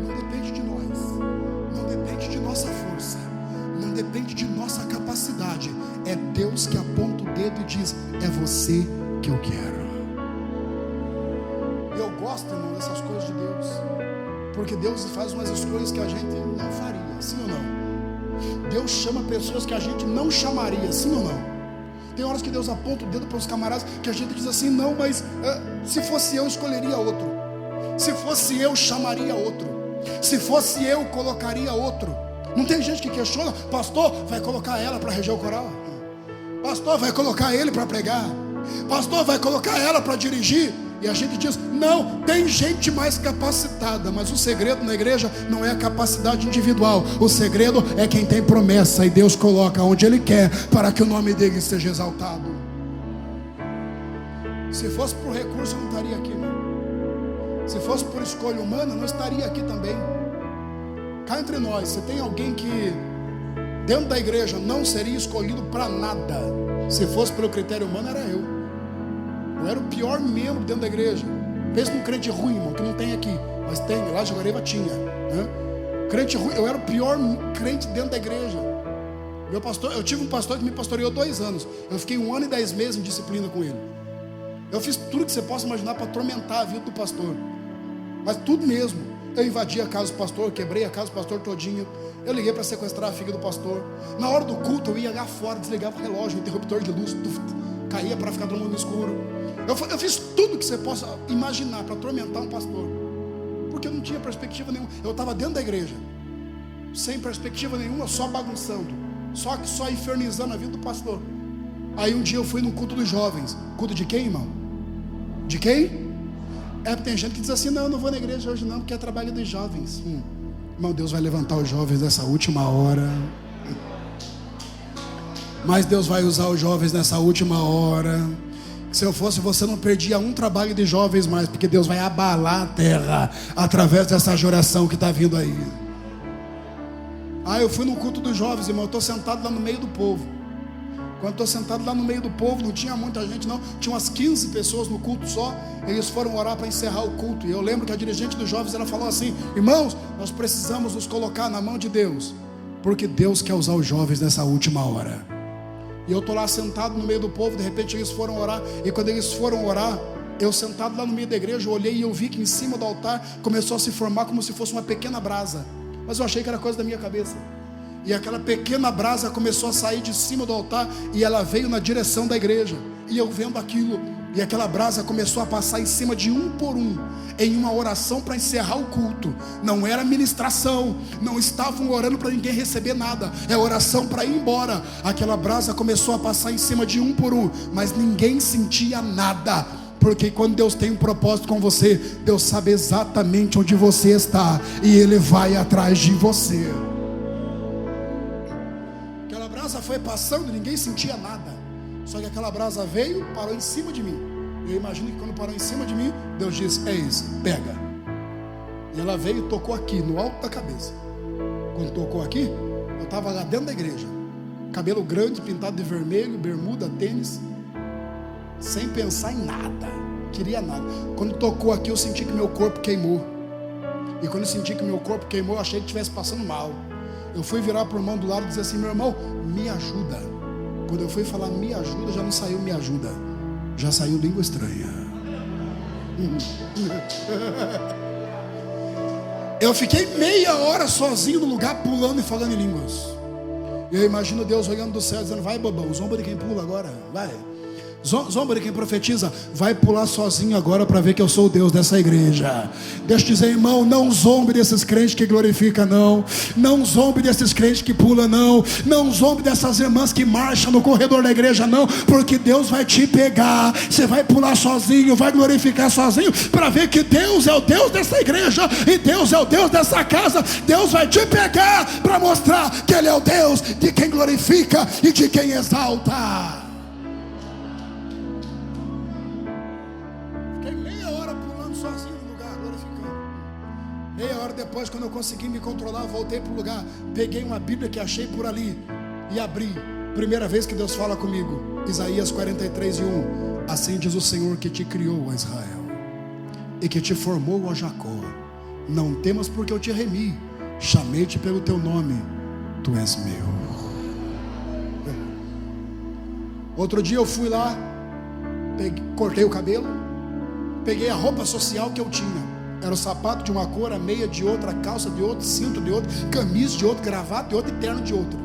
Não depende de nós, não depende de nossa força, não depende de nossa capacidade. É Deus que aponta o dedo e diz, é você que eu quero. Eu gosto, irmão, dessas coisas de Deus, porque Deus faz umas escolhas que a gente não faria, sim ou não? Deus chama pessoas que a gente não chamaria, sim ou não? Tem horas que Deus aponta o dedo para os camaradas que a gente diz assim, não, mas se fosse eu, escolheria outro. Se fosse eu, chamaria outro. Se fosse eu, colocaria outro. Não tem gente que questiona, pastor, vai colocar ela para reger o coral? Pastor, vai colocar ele para pregar? Pastor, vai colocar ela para dirigir? E a gente diz, não, tem gente mais capacitada. Mas o segredo na igreja não é a capacidade individual. O segredo é quem tem promessa, e Deus coloca onde Ele quer, para que o nome dele seja exaltado. Se fosse por recurso, eu não estaria aqui, não. Se fosse por escolha humana, não estaria aqui também. Cá entre nós, se tem alguém que dentro da igreja não seria escolhido para nada, se fosse pelo critério humano, era eu. Eu era o pior membro dentro da igreja. Pensa num crente ruim, irmão, que não tem aqui, mas tem, lá de Jaguariúna tinha, né? Crente ruim, eu era o pior crente dentro da igreja. Meu pastor, eu tive um pastor que me pastoreou 2 anos. Eu fiquei 1 ano e 10 meses em disciplina com ele. Eu fiz tudo que você possa imaginar para atormentar a vida do pastor, mas tudo mesmo. Eu invadi a casa do pastor, quebrei a casa do pastor todinha. Eu liguei para sequestrar a filha do pastor. Na hora do culto eu ia lá fora, desligava o relógio, o interruptor de luz, caía para ficar todo mundo no escuro. Eu fiz tudo que você possa imaginar para atormentar um pastor, porque eu não tinha perspectiva nenhuma. Eu estava dentro da igreja, sem perspectiva nenhuma, só bagunçando, só infernizando a vida do pastor. Aí um dia eu fui no culto dos jovens. Culto de quem, irmão? De quem? Tem gente que diz assim, não, eu não vou na igreja hoje não, porque é trabalho dos jovens. Irmão, Deus vai levantar os jovens nessa última hora. Mas Deus vai usar os jovens nessa última hora. Se eu fosse você, não perdia um trabalho de jovens mais, porque Deus vai abalar a terra através dessa oração que está vindo aí. Eu fui no culto dos jovens, irmão. Eu estou sentado lá no meio do povo. Quando estou sentado lá no meio do povo, não tinha muita gente não, tinha umas 15 pessoas no culto só. Eles foram orar para encerrar o culto, e eu lembro que a dirigente dos jovens, ela falou assim, irmãos, nós precisamos nos colocar na mão de Deus, porque Deus quer usar os jovens nessa última hora. E eu estou lá sentado no meio do povo. De repente eles foram orar, e quando eles foram orar, eu sentado lá no meio da igreja, eu olhei e eu vi que em cima do altar começou a se formar como se fosse uma pequena brasa, mas eu achei que era coisa da minha cabeça. E aquela pequena brasa começou a sair de cima do altar, e ela veio na direção da igreja, e eu vendo aquilo, e aquela brasa começou a passar em cima de um por um, em uma oração para encerrar o culto. Não era ministração, não estavam orando para ninguém receber nada, é oração para ir embora. Aquela brasa começou a passar em cima de um por um, mas ninguém sentia nada. Porque quando Deus tem um propósito com você, Deus sabe exatamente onde você está, e Ele vai atrás de você. Aquela brasa foi passando, ninguém sentia nada. Só que aquela brasa veio, parou em cima de mim. Eu imagino que quando parou em cima de mim, Deus disse: é isso, pega. E ela veio e tocou aqui, no alto da cabeça. Quando tocou aqui, eu estava lá dentro da igreja, cabelo grande, pintado de vermelho, bermuda, tênis, sem pensar em nada, queria nada. Quando tocou aqui, eu senti que meu corpo queimou. E quando eu senti que meu corpo queimou, eu achei que estivesse passando mal. Eu fui virar para o irmão do lado e dizer assim: meu irmão, me ajuda. Quando eu fui falar me ajuda, já não saiu me ajuda, já saiu língua estranha. Eu fiquei meia hora sozinho no lugar, pulando e falando em línguas. Eu imagino Deus olhando do céu, dizendo: vai, bobão, zomba de quem pula agora, vai. Zomba de quem profetiza, vai pular sozinho agora para ver que eu sou o Deus dessa igreja. Deixa eu dizer, irmão, não zombe desses crentes que glorificam, não. Não zombe desses crentes que pulam, não. Não zombe dessas irmãs que marcham no corredor da igreja, não. Porque Deus vai te pegar. Você vai pular sozinho, vai glorificar sozinho, para ver que Deus é o Deus dessa igreja, e Deus é o Deus dessa casa. Deus vai te pegar para mostrar que Ele é o Deus de quem glorifica e de quem exalta. Meia hora depois, quando eu consegui me controlar, voltei para o lugar, peguei uma Bíblia que achei por ali e abri. Primeira vez que Deus fala comigo, Isaías 43:1. Assim diz o Senhor que te criou, ó Israel, e que te formou, ó Jacó. Não temas, porque eu te remi, chamei-te pelo teu nome, tu és meu. Outro dia eu fui lá, cortei o cabelo, peguei a roupa social que eu tinha. Era o sapato de uma cor, a meia de outra, a calça de outra, cinto de outra, camisa de outra, gravata de outra e terno de outra.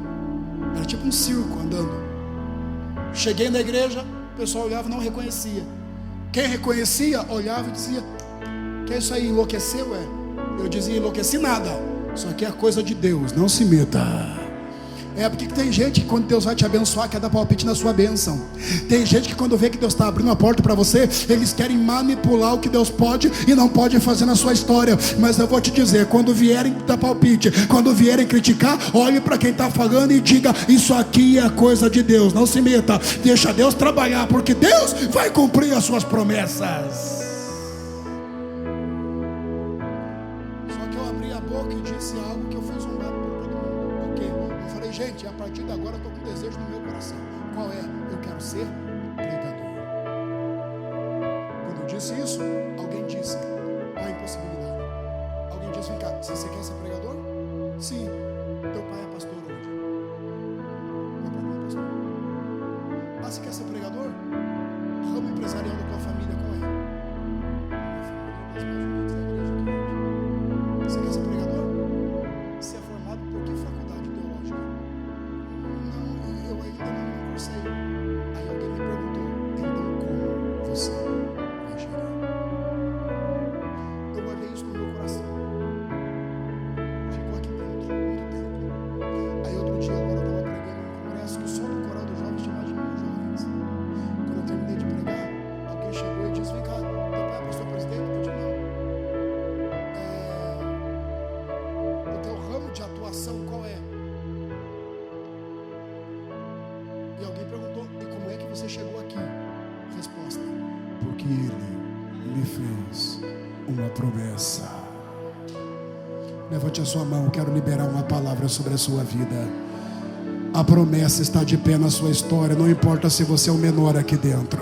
Era tipo um circo andando. Cheguei na igreja, o pessoal olhava e não reconhecia. Quem reconhecia, olhava e dizia: que é isso aí, enlouqueceu? Eu dizia: enlouqueci nada, isso aqui é coisa de Deus, não se meta. É porque tem gente que quando Deus vai te abençoar, quer dar palpite na sua bênção. Tem gente que quando vê que Deus está abrindo a porta para você, eles querem manipular o que Deus pode e não pode fazer na sua história. Mas eu vou te dizer, quando vierem dar palpite, quando vierem criticar, olhe para quem está falando e diga: isso aqui é coisa de Deus, não se meta, deixa Deus trabalhar, porque Deus vai cumprir as suas promessas. Só que eu abri a boca e disse algo que eu fui zombado por todo mundo. O quê? Eu falei: gente, a partir de agora eu estou com um desejo no meu coração. Qual é? Eu quero ser pregador. Quando eu disse isso, alguém disse: qual a impossibilidade? Alguém disse: vem cá, você quer ser pregador? Sim. Teu pai é pastor onde? Meu pai não é pastor. Ah, você quer ser pregador? Ramo empresarial da tua família, qual é? Você quer ser pregador? Você é formado por que faculdade teológica? Não, eu ainda não cursei. Aí alguém me perguntou: então como você vai chegar? Eu olhei isso no meu coração. Ficou aqui dentro muito tempo. Aí outro dia, agora eu estava pregando num congresso que só no coral dos jovens tinha mais de 1.000 jovens. Quando eu terminei de pregar, alguém chegou e disse: vem cá, teu pai é pastor presidente? Eu disse: não. O teu ramo de atuação qual é? E alguém perguntou: e como é que você chegou aqui? Resposta: porque Ele me fez uma promessa. Levante a sua mão, quero liberar uma palavra sobre a sua vida. A promessa está de pé na sua história. Não importa se você é o menor aqui dentro,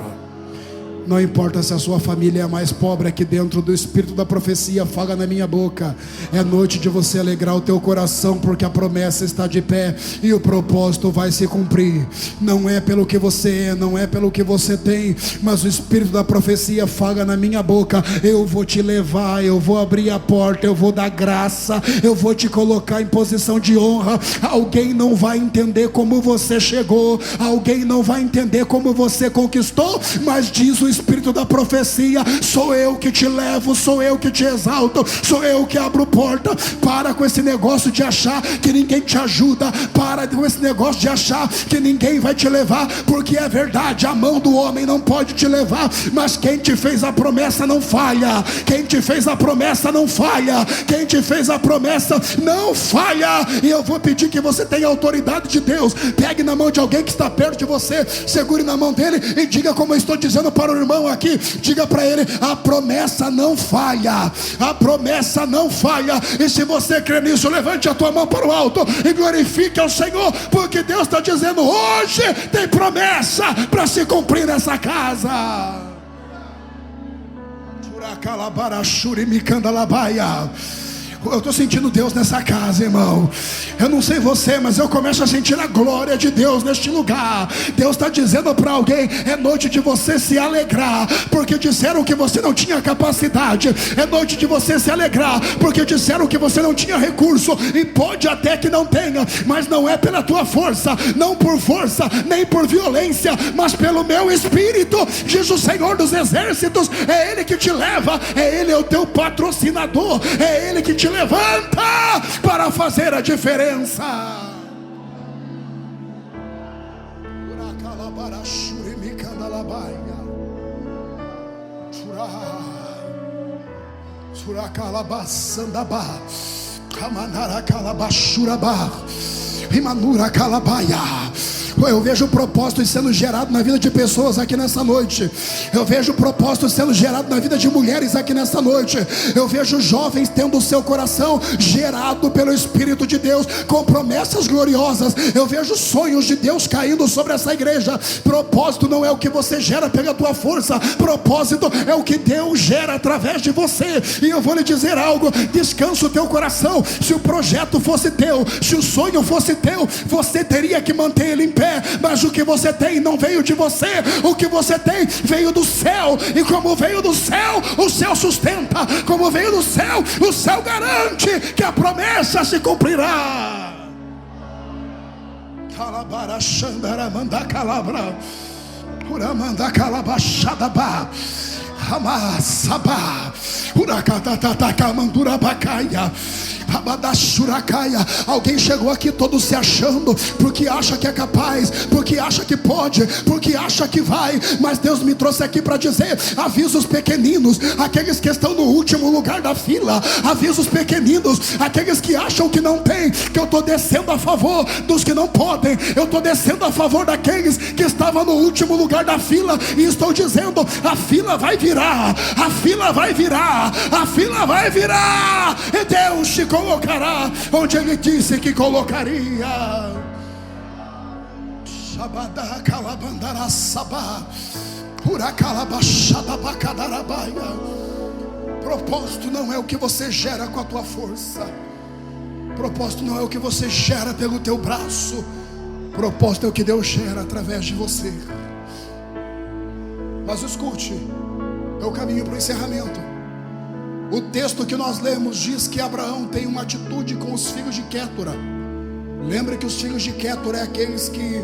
não importa se a sua família é a mais pobre aqui dentro, do Espírito da profecia fala na minha boca. É noite de você alegrar o teu coração, porque a promessa está de pé e o propósito vai se cumprir. Não é pelo que você é, não é pelo que você tem, mas o Espírito da profecia fala na minha boca: eu vou te levar, eu vou abrir a porta, eu vou dar graça, eu vou te colocar em posição de honra. Alguém não vai entender como você chegou, alguém não vai entender como você conquistou, mas diz o espírito da profecia. Sou eu que te levo, sou eu que te exalto, sou eu que abro porta. Para com esse negócio de achar que ninguém te ajuda, para com esse negócio de achar que ninguém vai te levar, porque é verdade, a mão do homem não pode te levar, mas quem te fez a promessa não falha, quem te fez a promessa não falha, quem te fez a promessa não falha. E eu vou pedir que você tenha autoridade de Deus. Pegue na mão de alguém que está perto de você, segure na mão dele e diga como eu estou dizendo para o irmão aqui, diga para ele: a promessa não falha, a promessa não falha. E se você crê nisso, levante a tua mão para o alto e glorifique ao Senhor, porque Deus está dizendo: hoje tem promessa para se cumprir nessa casa. Eu estou sentindo Deus nessa casa, irmão. Eu não sei você, mas eu começo a sentir a glória de Deus neste lugar. Deus está dizendo para alguém: é noite de você se alegrar, porque disseram que você não tinha capacidade. É noite de você se alegrar, porque disseram que você não tinha recurso. E pode até que não tenha, mas não é pela tua força, não por força, nem por violência, mas pelo meu espírito, diz o Senhor dos exércitos. É Ele que te leva, é Ele, é o teu patrocinador, é Ele que te levanta para fazer a diferença. Eu vejo propósitos sendo gerados na vida de pessoas aqui nessa noite. Eu vejo propósitos sendo gerados na vida de mulheres aqui nessa noite. Eu vejo jovens tendo o seu coração gerado pelo Espírito de Deus, com promessas gloriosas. Eu vejo sonhos de Deus caindo sobre essa igreja. Propósito não é o que você gera pela tua força, propósito é o que Deus gera através de você. E eu vou lhe dizer algo: descansa o teu coração. Se o projeto fosse teu, se o sonho fosse teu, você teria que manter ele em pé. Mas o que você tem não veio de você, o que você tem veio do céu. E como veio do céu, o céu sustenta. Como veio do céu, o céu garante que a promessa se cumprirá. Calabara xandara manda calabra, uramanda calabachadaba, amassaba, uracatatataka mandura bacaia. Alguém chegou aqui todo se achando, porque acha que é capaz, porque acha que pode, porque acha que vai. Mas Deus me trouxe aqui para dizer: avisa os pequeninos, aqueles que estão no último lugar da fila. Avisa os pequeninos, aqueles que acham que não tem, que eu estou descendo a favor dos que não podem. Eu estou descendo a favor daqueles que estavam no último lugar da fila. E estou dizendo: a fila vai virar, a fila vai virar, a fila vai virar. E Deus te colocará onde Ele disse que colocaria. Shabada calabandara sabá, uracalabachada bacadarabaia. Propósito não é o que você gera com a tua força. Propósito não é o que você gera pelo teu braço. Propósito é o que Deus gera através de você. Mas escute, é o caminho para o encerramento. O texto que nós lemos diz que Abraão tem uma atitude com os filhos de Quétura. Lembra que os filhos de Quétura é aqueles que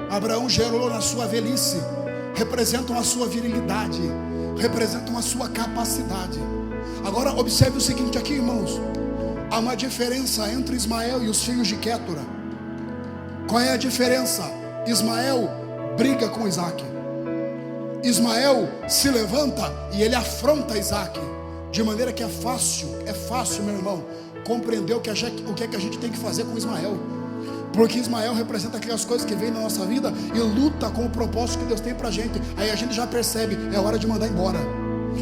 Abraão gerou na sua velhice. Representam a sua virilidade, representam a sua capacidade. Agora observe o seguinte aqui, irmãos. Há uma diferença entre Ismael e os filhos de Quétura. Qual é a diferença? Ismael briga com Isaac. Ismael se levanta e ele afronta Isaac. De maneira que é fácil, meu irmão, compreender o que é que a gente tem que fazer com Ismael. Porque Ismael representa aquelas coisas que vêm na nossa vida e luta com o propósito que Deus tem pra gente. Aí a gente já percebe: é hora de mandar embora.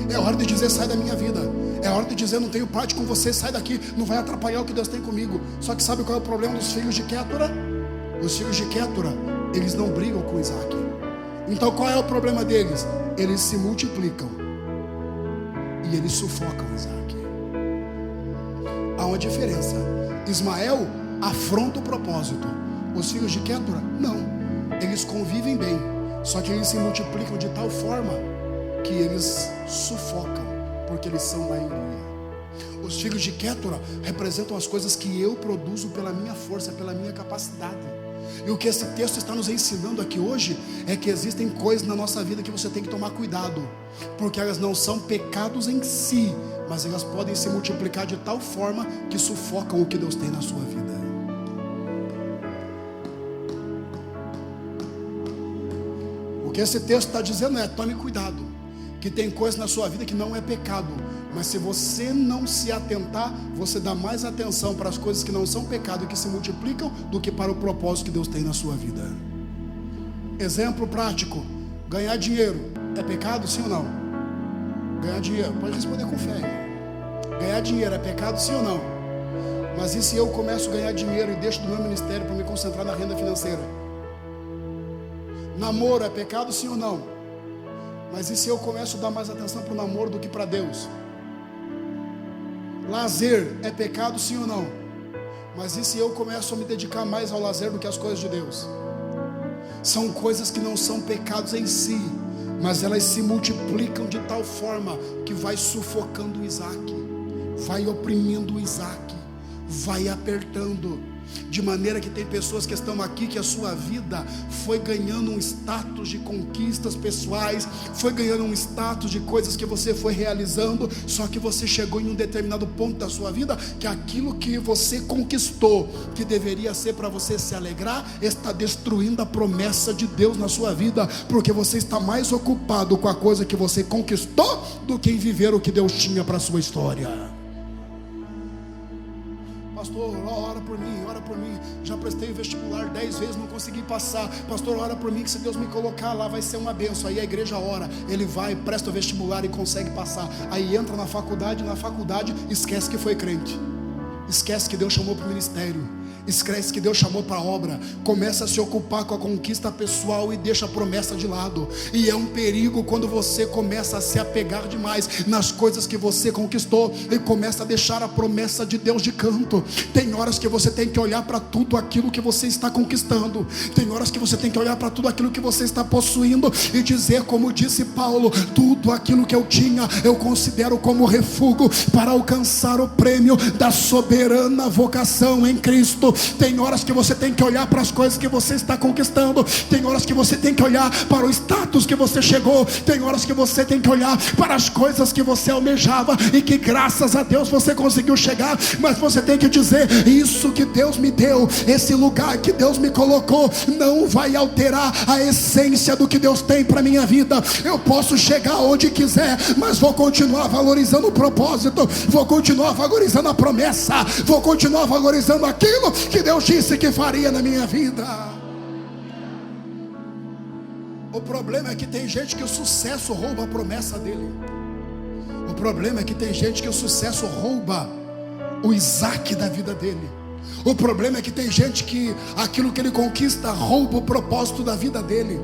É hora de dizer: sai da minha vida. É hora de dizer: não tenho parte com você, sai daqui, não vai atrapalhar o que Deus tem comigo. Só que sabe qual é o problema dos filhos de Quétura? Os filhos de Quétura, eles não brigam com Isaac. Então qual é o problema deles? Eles se multiplicam e eles sufocam Isaac. Há uma diferença. Ismael afronta o propósito. Os filhos de Quétura, não. Eles convivem bem, só que eles se multiplicam de tal forma que eles sufocam, porque eles são maioria. Os filhos de Quétura representam as coisas que eu produzo pela minha força, pela minha capacidade. E o que esse texto está nos ensinando aqui hoje é que existem coisas na nossa vida que você tem que tomar cuidado, porque elas não são pecados em si, mas elas podem se multiplicar de tal forma que sufocam o que Deus tem na sua vida. O que esse texto está dizendo é: tome cuidado, que tem coisas na sua vida que não é pecado, mas se você não se atentar, você dá mais atenção para as coisas que não são pecado e que se multiplicam do que para o propósito que Deus tem na sua vida. Exemplo prático: ganhar dinheiro é pecado, sim ou não? Ganhar dinheiro, pode responder com fé, irmão. Ganhar dinheiro é pecado, sim ou não? Mas e se eu começo a ganhar dinheiro e deixo do meu ministério para me concentrar na renda financeira? Namoro é pecado, sim ou não? Mas e se eu começo a dar mais atenção para o namoro do que para Deus? Lazer é pecado, sim ou não? Mas e se eu começo a me dedicar mais ao lazer do que às coisas de Deus? São coisas que não são pecados em si, mas elas se multiplicam de tal forma que vai sufocando o Isaac, vai oprimindo o Isaac, vai apertando. De maneira que tem pessoas que estão aqui, que a sua vida foi ganhando um status de conquistas pessoais, foi ganhando um status de coisas que você foi realizando, só que você chegou em um determinado ponto da sua vida, que aquilo que você conquistou, que deveria ser para você se alegrar, está destruindo a promessa de Deus na sua vida, porque você está mais ocupado com a coisa que você conquistou, do que em viver o que Deus tinha para a sua história. Pastor, ora por mim, já prestei o vestibular 10 vezes, não consegui passar. Pastor, ora por mim, que se Deus me colocar lá vai ser uma bênção. Aí a igreja ora, ele vai, presta o vestibular e consegue passar. Aí entra na faculdade esquece que foi crente, esquece que Deus chamou para o ministério, esquece que Deus chamou para a obra, começa a se ocupar com a conquista pessoal e deixa a promessa de lado. E é um perigo quando você começa a se apegar demais nas coisas que você conquistou e começa a deixar a promessa de Deus de canto. Tem horas que você tem que olhar para tudo aquilo que você está conquistando, tem horas que você tem que olhar para tudo aquilo que você está possuindo e dizer, como disse Paulo: tudo aquilo que eu tinha eu considero como refúgio para alcançar o prêmio da soberana vocação em Cristo. Tem horas que você tem que olhar para as coisas que você está conquistando, tem horas que você tem que olhar para o status que você chegou, tem horas que você tem que olhar para as coisas que você almejava e que graças a Deus você conseguiu chegar, mas você tem que dizer: isso que Deus me deu, esse lugar que Deus me colocou, não vai alterar a essência do que Deus tem para minha vida. Eu posso chegar onde quiser, mas vou continuar valorizando o propósito, vou continuar valorizando a promessa, vou continuar valorizando aquilo que Deus disse que faria na minha vida. O problema é que tem gente que o sucesso rouba a promessa dele. O problema é que tem gente que o sucesso rouba o Isaac da vida dele. O problema é que tem gente que aquilo que ele conquista rouba o propósito da vida dele.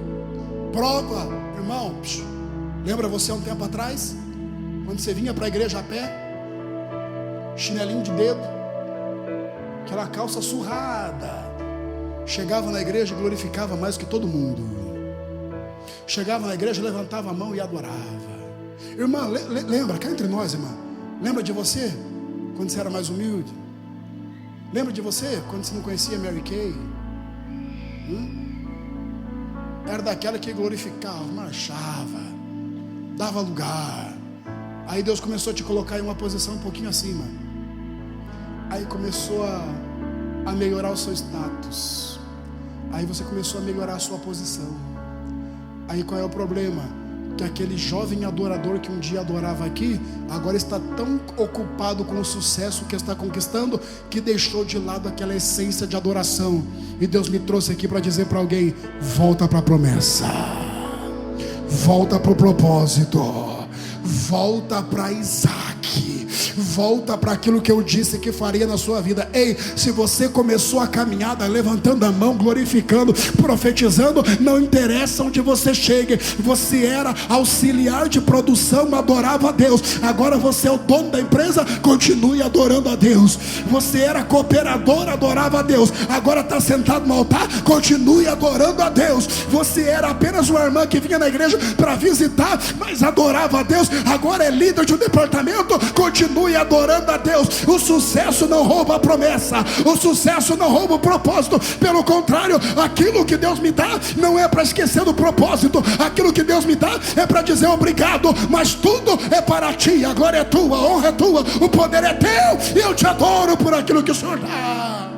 Prova, irmão, lembra você há um tempo atrás, quando você vinha para a igreja a pé, chinelinho de dedo, aquela calça surrada, chegava na igreja e glorificava mais que todo mundo, chegava na igreja, levantava a mão e adorava. Irmã, lembra, cá entre nós, irmã, lembra de você quando você era mais humilde? Lembra de você quando você não conhecia Mary Kay? Era daquela que glorificava, marchava, dava lugar. Aí Deus começou a te colocar em uma posição um pouquinho acima. Aí começou a melhorar o seu status. Aí você começou a melhorar a sua posição. Aí qual é o problema? Que aquele jovem adorador que um dia adorava aqui, agora está tão ocupado com o sucesso que está conquistando, que deixou de lado aquela essência de adoração. E Deus me trouxe aqui para dizer para alguém: volta para a promessa, volta para o propósito, volta para Isaac, volta para aquilo que eu disse que faria na sua vida. Ei, se você começou a caminhada levantando a mão, glorificando, profetizando, não interessa onde você chegue. Você era auxiliar de produção, adorava a Deus. Agora você é o dono da empresa, continue adorando a Deus. Você era cooperador, adorava a Deus. Agora está sentado no altar, continue adorando a Deus. Você era apenas uma irmã que vinha na igreja para visitar, mas adorava a Deus. Agora é líder de um departamento, continue continue adorando a Deus. O sucesso não rouba a promessa, o sucesso não rouba o propósito. Pelo contrário, aquilo que Deus me dá não é para esquecer do propósito. Aquilo que Deus me dá é para dizer obrigado. Mas tudo é para ti, a glória é tua, a honra é tua, o poder é teu, e eu te adoro por aquilo que o Senhor dá.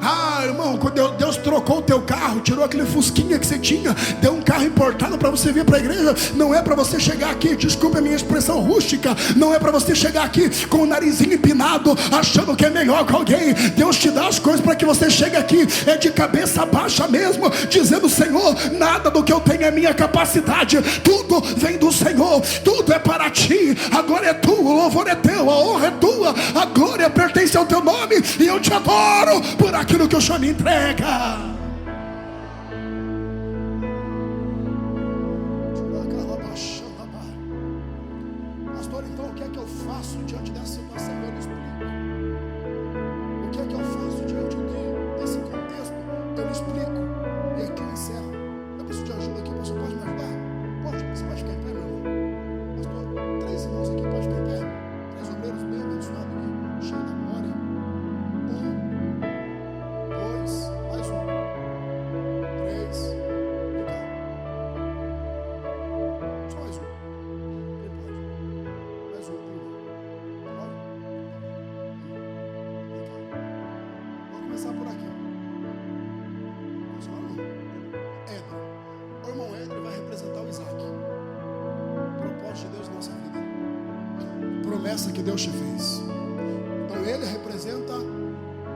Ah, irmão, quando Deus trocou o teu carro, tirou aquele fusquinha que você tinha, deu um carro importado para você vir para a igreja, não é para você chegar aqui, desculpe a minha expressão rústica, não é para você chegar aqui com o narizinho empinado, achando que é melhor que alguém. Deus te dá as coisas para que você chegue aqui, é de cabeça baixa mesmo, dizendo: Senhor, nada do que eu tenho é minha capacidade, tudo vem do Senhor, tudo é para ti, a glória é tua, o louvor é teu, a honra é tua, a glória pertence ao teu nome, e eu te adoro por aquilo que o Senhor me entrega. Pastor, então o que é que eu faço diante dessa situação? Eu lhe explico. O que é que eu faço diante desse contexto? Eu lhe explico. E aqui eu encerro. Eu preciso de ajuda aqui, pastor, pode me ajudar? Pode, você pode ficar em pé, meu irmão. Pastor, 3 irmãos aqui, pode ficar em pé. 3 obreiros bem abençoados aqui, cheio da glória. 1, 2, mais 1, 3, e cá. Só mais 1. Quem pode? Mais 1, pode? Vem cá. Vamos começar por aqui. Qual é o seu nome? Éder. O irmão Éder vai representar o Isaac. Propósito de Deus na nossa vida. Promessa que Deus te fez. Então ele representa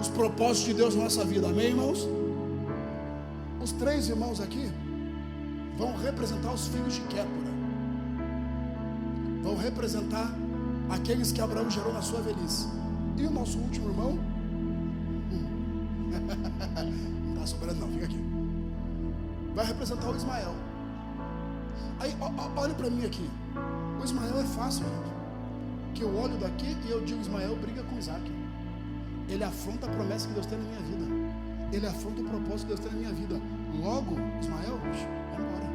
os propósitos de Deus na nossa vida, amém, irmãos? Os 3 irmãos aqui vão representar os filhos de Quétura, vão representar aqueles que Abraão gerou na sua velhice. E o nosso último irmão não está sobrando não, fica aqui, vai representar o Ismael. Aí olha para mim aqui, o Ismael é fácil, gente, que eu olho daqui e eu digo: Ismael briga com Isaac. Ele afronta a promessa que Deus tem na minha vida, ele afronta o propósito que Deus tem na minha vida. Logo, Ismael, vai embora.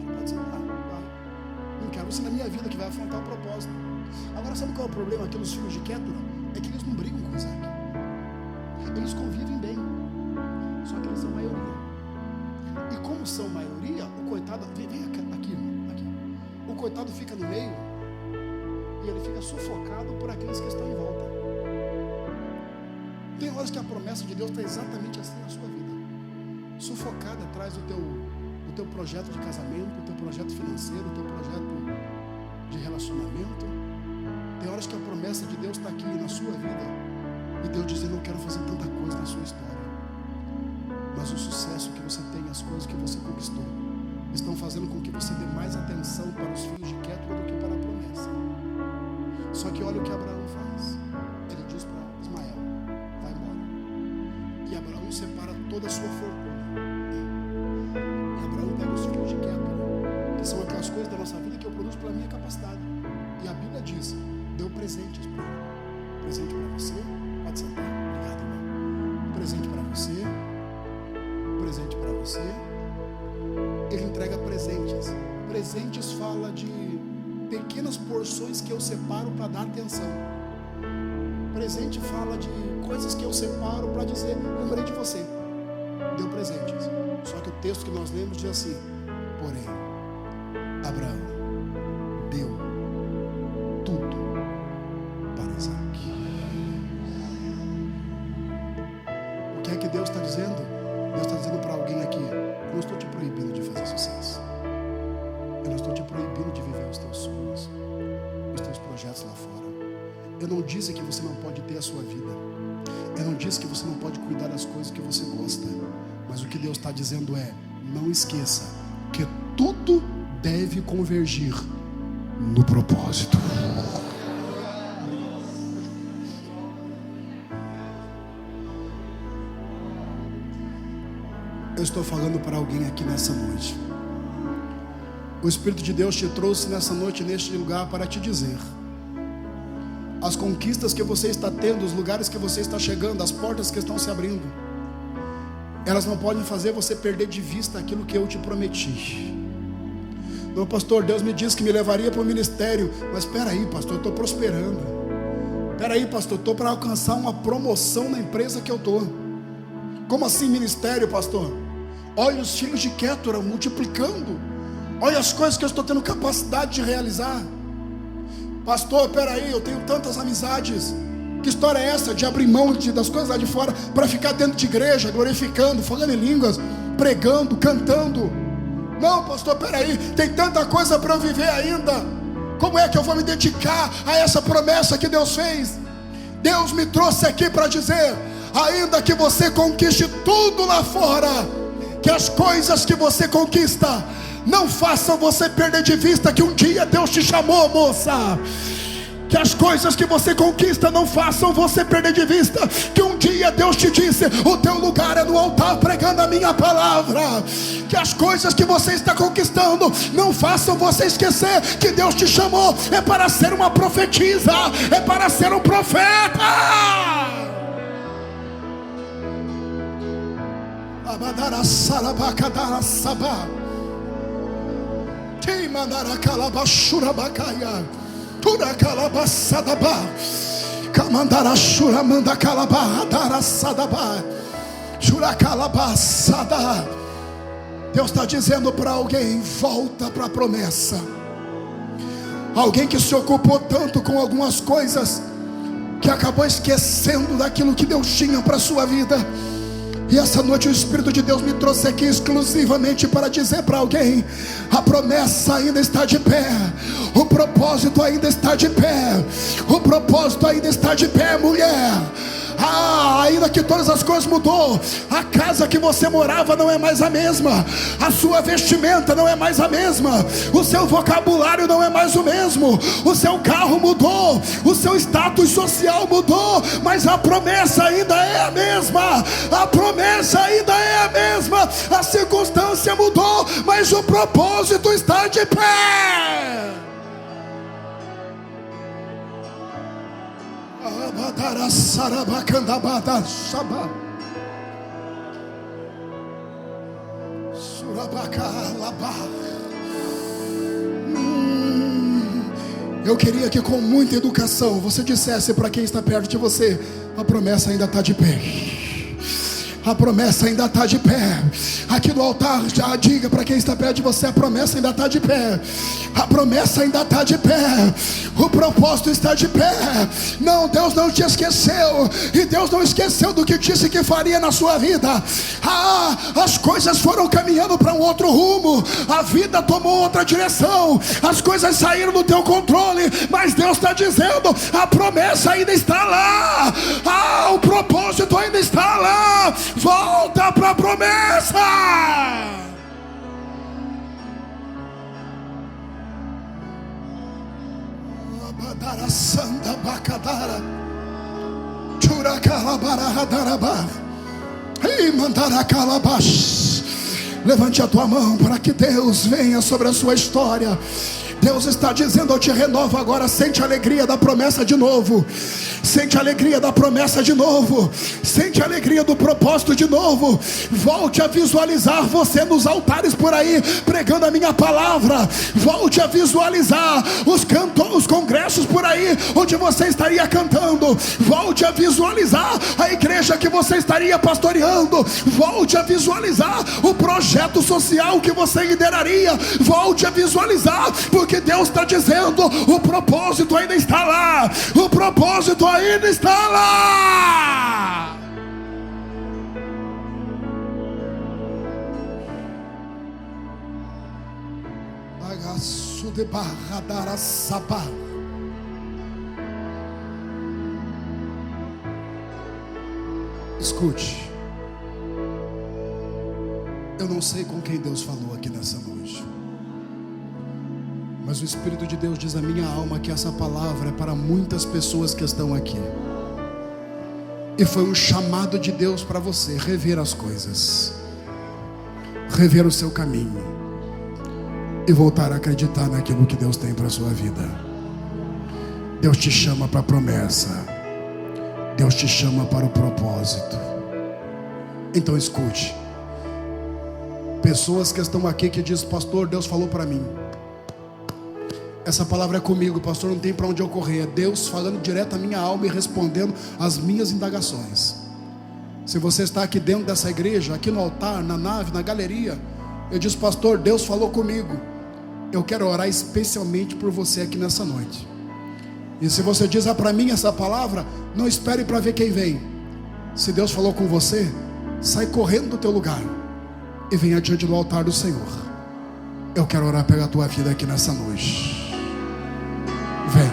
Agora pode ser, vai. Não quero você na minha vida que vai afrontar o propósito. Agora, sabe qual é o problema aqui nos filhos de Quétura? É que eles não brigam com Isaac. Eles convivem bem, só que eles são maioria. E como são maioria, o coitado, vem aqui, irmão, aqui. O coitado fica no meio e ele fica sufocado por aqueles que estão em volta. Tem horas que a promessa de Deus está exatamente assim na sua vida, sufocada atrás do teu projeto de casamento, do teu projeto financeiro, do teu projeto de relacionamento. Tem horas que a promessa de Deus está aqui na sua vida e Deus dizendo: eu quero fazer tanta coisa na sua história, mas o sucesso que você tem, as coisas que você conquistou, estão fazendo com que você dê mais atenção para os filhos de Quétura do que para a promessa. Só que olha o que Abraão faz. Ele diz para Ismael: vai embora. E Abraão separa toda a sua fortuna. E Abraão pega os filhos de Quétura, que são aquelas coisas da nossa vida que eu produzo pela minha capacidade. E a Bíblia diz: deu presentes para ele. Presente para você. Pode sentar. Obrigado, irmão. Presente para você. Presente para você. Ele entrega presentes. Presentes fala de pequenas porções que eu separo para dar atenção. Presente fala de coisas que eu separo para dizer: lembrei de você. Deu presentes. Só que o texto que nós lemos diz assim: porém, Abraão deu tudo para Isaac. O que é que Deus está dizendo? Deus está dizendo para alguém aqui: eu não estou te proibindo de fazer sucesso, eu não estou te proibindo de viver os teus sonhos, os teus projetos lá fora. Eu não disse que você não pode ter a sua vida, eu não disse que você não pode cuidar das coisas que você gosta, mas o que Deus está dizendo é: não esqueça que tudo deve convergir no propósito. Eu estou falando para alguém aqui nessa noite. O Espírito de Deus te trouxe nessa noite, neste lugar, para te dizer: as conquistas que você está tendo, os lugares que você está chegando, as portas que estão se abrindo, elas não podem fazer você perder de vista aquilo que eu te prometi. Não, pastor, Deus me disse que me levaria para o ministério. Mas espera aí, pastor, eu estou prosperando. Espera aí, pastor, estou para alcançar uma promoção na empresa que eu estou. Como assim ministério, pastor? Olha os filhos de Quétura multiplicando. Olha as coisas que eu estou tendo capacidade de realizar. Pastor, espera aí, eu tenho tantas amizades. Que história é essa de abrir mão das coisas lá de fora para ficar dentro de igreja, glorificando, falando em línguas, pregando, cantando? Não, pastor, peraí, tem tanta coisa para eu viver ainda. Como é que eu vou me dedicar a essa promessa que Deus fez? Deus me trouxe aqui para dizer: ainda que você conquiste tudo lá fora, que as coisas que você conquista não façam você perder de vista que um dia Deus te chamou, moça. Que as coisas que você conquista não façam você perder de vista que um dia Deus te disse: o teu lugar é no altar pregando a minha palavra. Que as coisas que você está conquistando não façam você esquecer que Deus te chamou é para ser uma profetisa, é para ser um profeta. Abadara salabacadara sabá, te mandara calabashura bacaia. Tura calabaçadabá, camandara chura manda calabadara sadabá, chura calabaçada. Deus está dizendo para alguém: volta para a promessa. Alguém que se ocupou tanto com algumas coisas que acabou esquecendo daquilo que Deus tinha para a sua vida. E essa noite o Espírito de Deus me trouxe aqui exclusivamente para dizer para alguém: a promessa ainda está de pé, o propósito ainda está de pé, o propósito ainda está de pé, mulher. Ainda que todas as coisas mudou, a casa que você morava não é mais a mesma, a sua vestimenta não é mais a mesma, o seu vocabulário não é mais o mesmo, o seu carro mudou, o seu status social mudou, mas a promessa ainda é a mesma, a promessa ainda é a mesma, a circunstância mudou, mas o propósito está de pé. Eu queria que com muita educação você dissesse para quem está perto de você: a promessa ainda está de pé. A promessa ainda está de pé. Aqui no altar, já diga para quem está perto de você: a promessa ainda está de pé. A promessa ainda está de pé. O propósito está de pé. Não, Deus não te esqueceu. E Deus não esqueceu do que disse que faria na sua vida. As coisas foram caminhando para um outro rumo. A vida tomou outra direção. As coisas saíram do teu controle. Mas Deus está dizendo: a promessa ainda está lá. O propósito ainda está lá. Volta para a promessa. Abadara sanda bacadara, chura calabara darabá, e mandara calabash. Levante a tua mão para que Deus venha sobre a sua história. Deus está dizendo: eu te renovo agora. Sente a alegria da promessa de novo. Sente a alegria da promessa de novo. Sente a alegria do propósito de novo. Volte a visualizar você nos altares por aí, pregando a minha palavra. Volte a visualizar os congressos por aí, onde você estaria cantando. Volte a visualizar a igreja que você estaria pastoreando. Volte a visualizar o projeto social que você lideraria. Volte a visualizar, porque Deus está dizendo: o propósito ainda está lá. O propósito ainda está lá. Bagaço de barra dar sabá. Escute, eu não sei com quem Deus falou aqui nessa noite, mas o Espírito de Deus diz à minha alma que essa palavra é para muitas pessoas que estão aqui. E foi um chamado de Deus para você rever as coisas, rever o seu caminho e voltar a acreditar naquilo que Deus tem para a sua vida. Deus te chama para a promessa. Deus te chama para o propósito. Então escute. Pessoas que estão aqui que dizem: pastor, Deus falou para mim. Essa palavra é comigo, pastor, não tem para onde eu correr. É Deus falando direto à minha alma e respondendo às minhas indagações. Se você está aqui dentro dessa igreja, aqui no altar, na nave, na galeria, eu disse: pastor, Deus falou comigo. Eu quero orar especialmente por você aqui nessa noite. E se você diz: para mim essa palavra, não espere para ver quem vem. Se Deus falou com você, sai correndo do teu lugar e venha diante do altar do Senhor. Eu quero orar pela tua vida aqui nessa noite. Vem.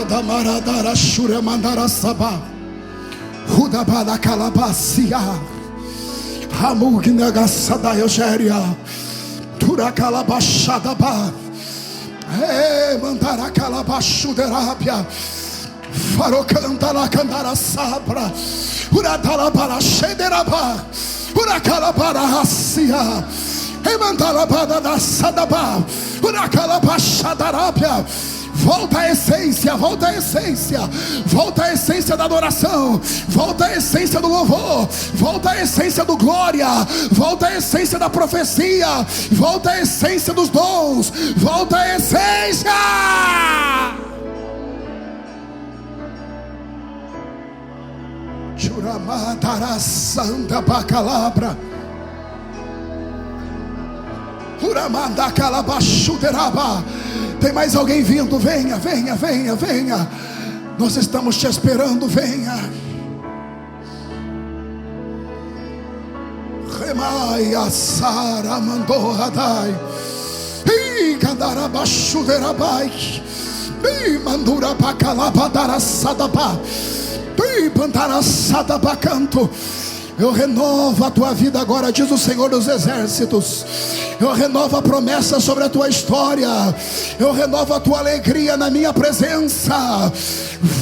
Adamaradara shura mandara sabah. Hudabala calabacia. Hamugna gasada yogeria. Turacalabachada ba. Mandara calabashu derabia. Farocandala candara sabra. Uradala para shederaba. Uracalabara racia. Emandalabada da sadaba. Uracalabachada rabia. Volta a essência, volta a essência, volta a essência da adoração, volta a essência do louvor, volta a essência do glória, volta a essência da profecia, volta a essência dos dons, volta a essência. Churamadara santa bacalabra. Uramanda calabachuderaba. Tem mais alguém vindo? Venha, venha, venha, venha. Nós estamos te esperando, venha. Remai assara mandou radai. E candarabachuderaba. E mandura bacalabadara sadaba. E bandara sadaba canto. Eu renovo a tua vida agora, diz o Senhor dos Exércitos. Eu renovo a promessa sobre a tua história. Eu renovo a tua alegria na minha presença.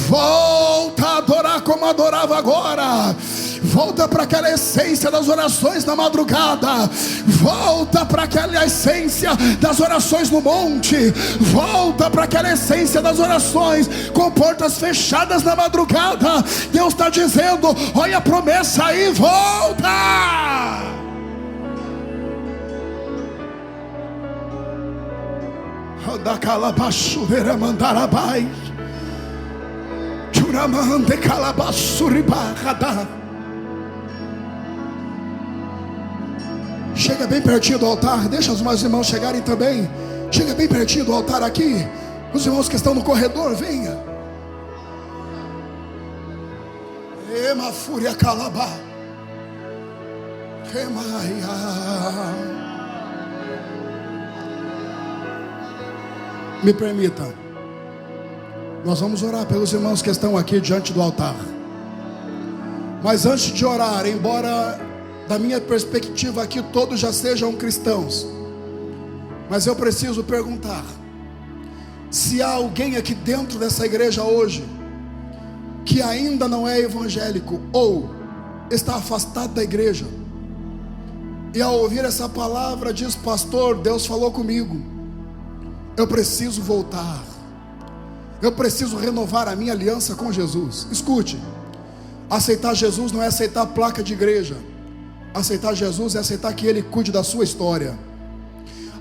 Volta a adorar como adorava agora. Volta para aquela essência das orações na madrugada. Volta para aquela essência das orações no monte. Volta para aquela essência das orações com portas fechadas na madrugada. Deus está dizendo: olha a promessa aí, volta. Da calabachudeira mandarabai. Churamande calabasuribarada. Chega bem pertinho do altar. Deixa os meus irmãos chegarem também. Chega bem pertinho do altar aqui. Os irmãos que estão no corredor, venha. Ema fúria calabá. Emaia. Me permita, nós vamos orar pelos irmãos que estão aqui diante do altar. Mas antes de orar, embora da minha perspectiva aqui todos já sejam cristãos, mas eu preciso perguntar: se há alguém aqui dentro dessa igreja hoje que ainda não é evangélico ou está afastado da igreja, e ao ouvir essa palavra diz: pastor, Deus falou comigo, eu preciso voltar, eu preciso renovar a minha aliança com Jesus. Escute, aceitar Jesus não é aceitar placa de igreja. Aceitar Jesus é aceitar que Ele cuide da sua história.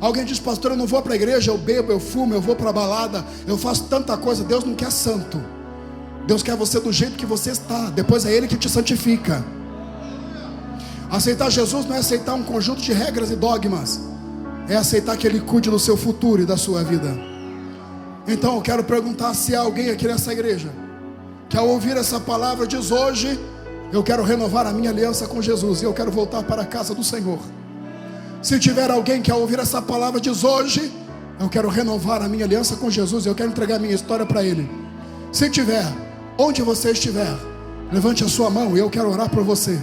Alguém diz: pastor, eu não vou para a igreja, eu bebo, eu fumo, eu vou para a balada, eu faço tanta coisa. Deus não quer santo. Deus quer você do jeito que você está. Depois é Ele que te santifica. Aceitar Jesus não é aceitar um conjunto de regras e dogmas. É aceitar que Ele cuide do seu futuro e da sua vida. Então eu quero perguntar se há alguém aqui nessa igreja que ao ouvir essa palavra diz: hoje eu quero renovar a minha aliança com Jesus e eu quero voltar para a casa do Senhor. Se tiver alguém que ao ouvir essa palavra diz: hoje eu quero renovar a minha aliança com Jesus e eu quero entregar a minha história para Ele. Se tiver, onde você estiver, levante a sua mão e eu quero orar por você.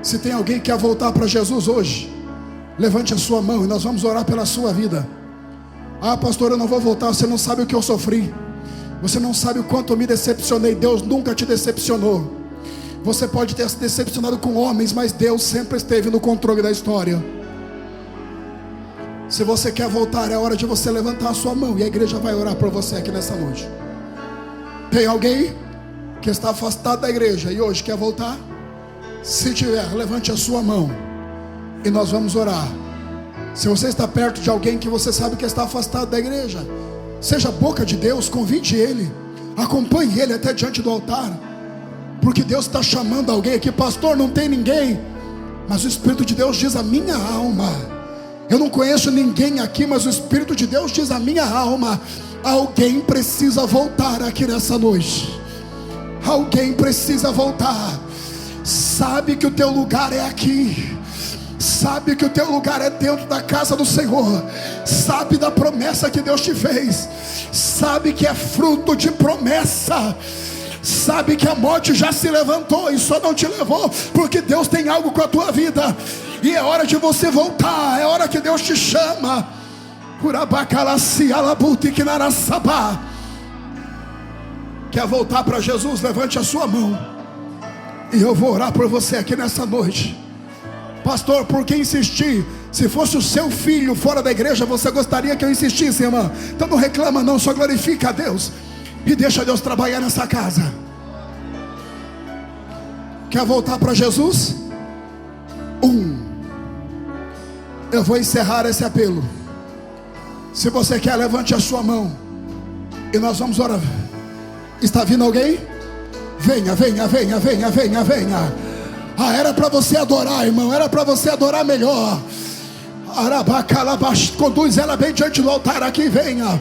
Se tem alguém que quer voltar para Jesus hoje, levante a sua mão e nós vamos orar pela sua vida. Ah, pastor, eu não vou voltar. Você não sabe o que eu sofri. Você não sabe o quanto eu me decepcionei. Deus nunca te decepcionou. Você pode ter se decepcionado com homens, mas Deus sempre esteve no controle da história. Se você quer voltar, é hora de você levantar a sua mão e a igreja vai orar por você aqui nessa noite. Tem alguém que está afastado da igreja e hoje quer voltar? Se tiver, levante a sua mão e nós vamos orar. Se você está perto de alguém que você sabe que está afastado da igreja, seja a boca de Deus, convide ele, acompanhe ele até diante do altar, porque Deus está chamando alguém aqui. Pastor, não tem ninguém, mas o Espírito de Deus diz a minha alma, eu não conheço ninguém aqui, mas o Espírito de Deus diz a minha alma, alguém precisa voltar aqui nessa noite. Alguém precisa voltar. Sabe que o teu lugar é aqui, sabe que o teu lugar é dentro da casa do Senhor, sabe da promessa que Deus te fez, sabe que é fruto de promessa, sabe que a morte já se levantou e só não te levou porque Deus tem algo com a tua vida, e é hora de você voltar, é hora que Deus te chama. Quer voltar para Jesus? Levante a sua mão e eu vou orar por você aqui nessa noite. Pastor, por que insistir? Se fosse o seu filho fora da igreja, você gostaria que eu insistisse, irmã? Então não reclama não, só glorifica a Deus e deixa Deus trabalhar nessa casa. Quer voltar para Jesus? Eu vou encerrar esse apelo. Se você quer, levante a sua mão e nós vamos orar. Está vindo alguém? Venha, venha, venha, venha, venha, venha. Era para você adorar, irmão, era para você adorar melhor. Conduz ela bem diante do altar aqui, venha.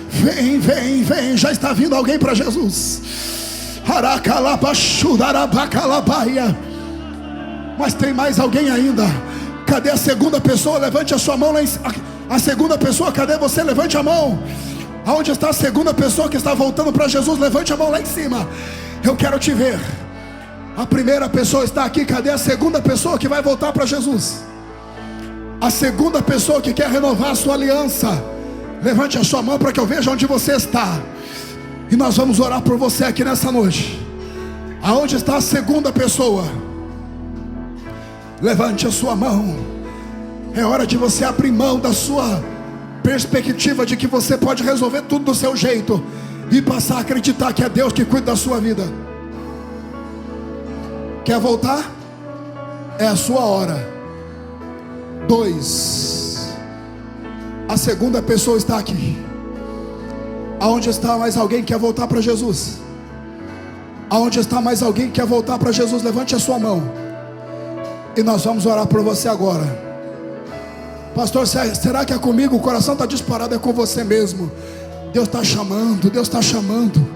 Vem, vem, vem, já está vindo alguém para Jesus. Mas tem mais alguém ainda. Cadê a segunda pessoa? Levante a sua mão lá em cima. A segunda pessoa, cadê você? Levante a mão. Aonde está a segunda pessoa que está voltando para Jesus? Levante a mão lá em cima. Eu quero te ver. A primeira pessoa está aqui. Cadê a segunda pessoa que vai voltar para Jesus? A segunda pessoa que quer renovar a sua aliança. Levante a sua mão para que eu veja onde você está. E nós vamos orar por você aqui nessa noite. Aonde está a segunda pessoa? Levante a sua mão. É hora de você abrir mão da sua perspectiva de que você pode resolver tudo do seu jeito e passar a acreditar que é Deus que cuida da sua vida. Quer voltar? É a sua hora. 2. A segunda pessoa está aqui. Aonde está mais alguém que quer voltar para Jesus? Aonde está mais alguém que quer voltar para Jesus? Levante a sua mão e nós vamos orar por você agora. Pastor, será que é comigo? O coração está disparado, é com você mesmo. Deus está chamando, Deus está chamando.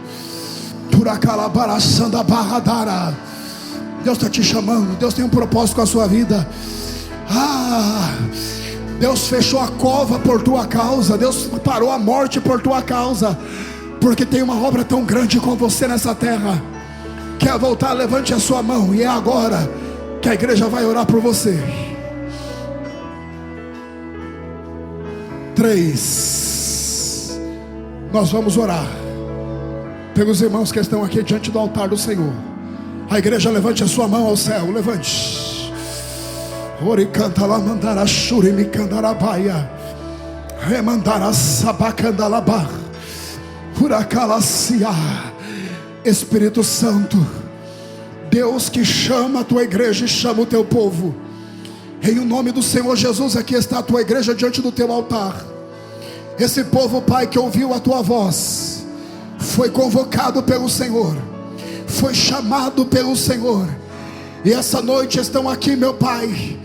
Deus está te chamando. Deus tem um propósito com a sua vida. Deus fechou a cova por tua causa. Deus parou a morte por tua causa, porque tem uma obra tão grande com você nessa terra. Quer voltar? Levante a sua mão. E é agora que a igreja vai orar por você. 3. Nós vamos orar pelos irmãos que estão aqui diante do altar do Senhor. A igreja, levante a sua mão ao céu. Levante. Oricanta lá mandara shuri me candarabaia. Remandara sabacandalaba. Puracalacia. Espírito Santo, Deus que chama a tua igreja e chama o teu povo. Em o nome do Senhor Jesus, aqui está a tua igreja diante do teu altar. Esse povo, Pai, que ouviu a tua voz, foi convocado pelo Senhor, foi chamado pelo Senhor, e essa noite estão aqui, meu Pai,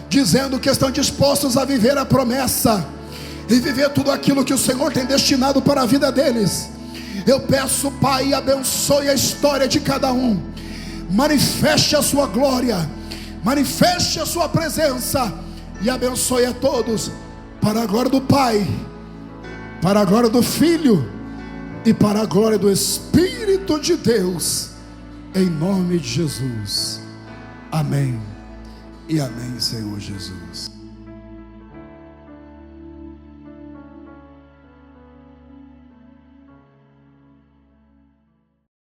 dizendo que estão dispostos a viver a promessa e viver tudo aquilo que o Senhor tem destinado para a vida deles. Eu peço, Pai, abençoe a história de cada um, manifeste a sua glória, manifeste a sua presença e abençoe a todos, para a glória do Pai, para a glória do Filho e para a glória do Espírito de Deus, em nome de Jesus. Amém e amém, Senhor Jesus.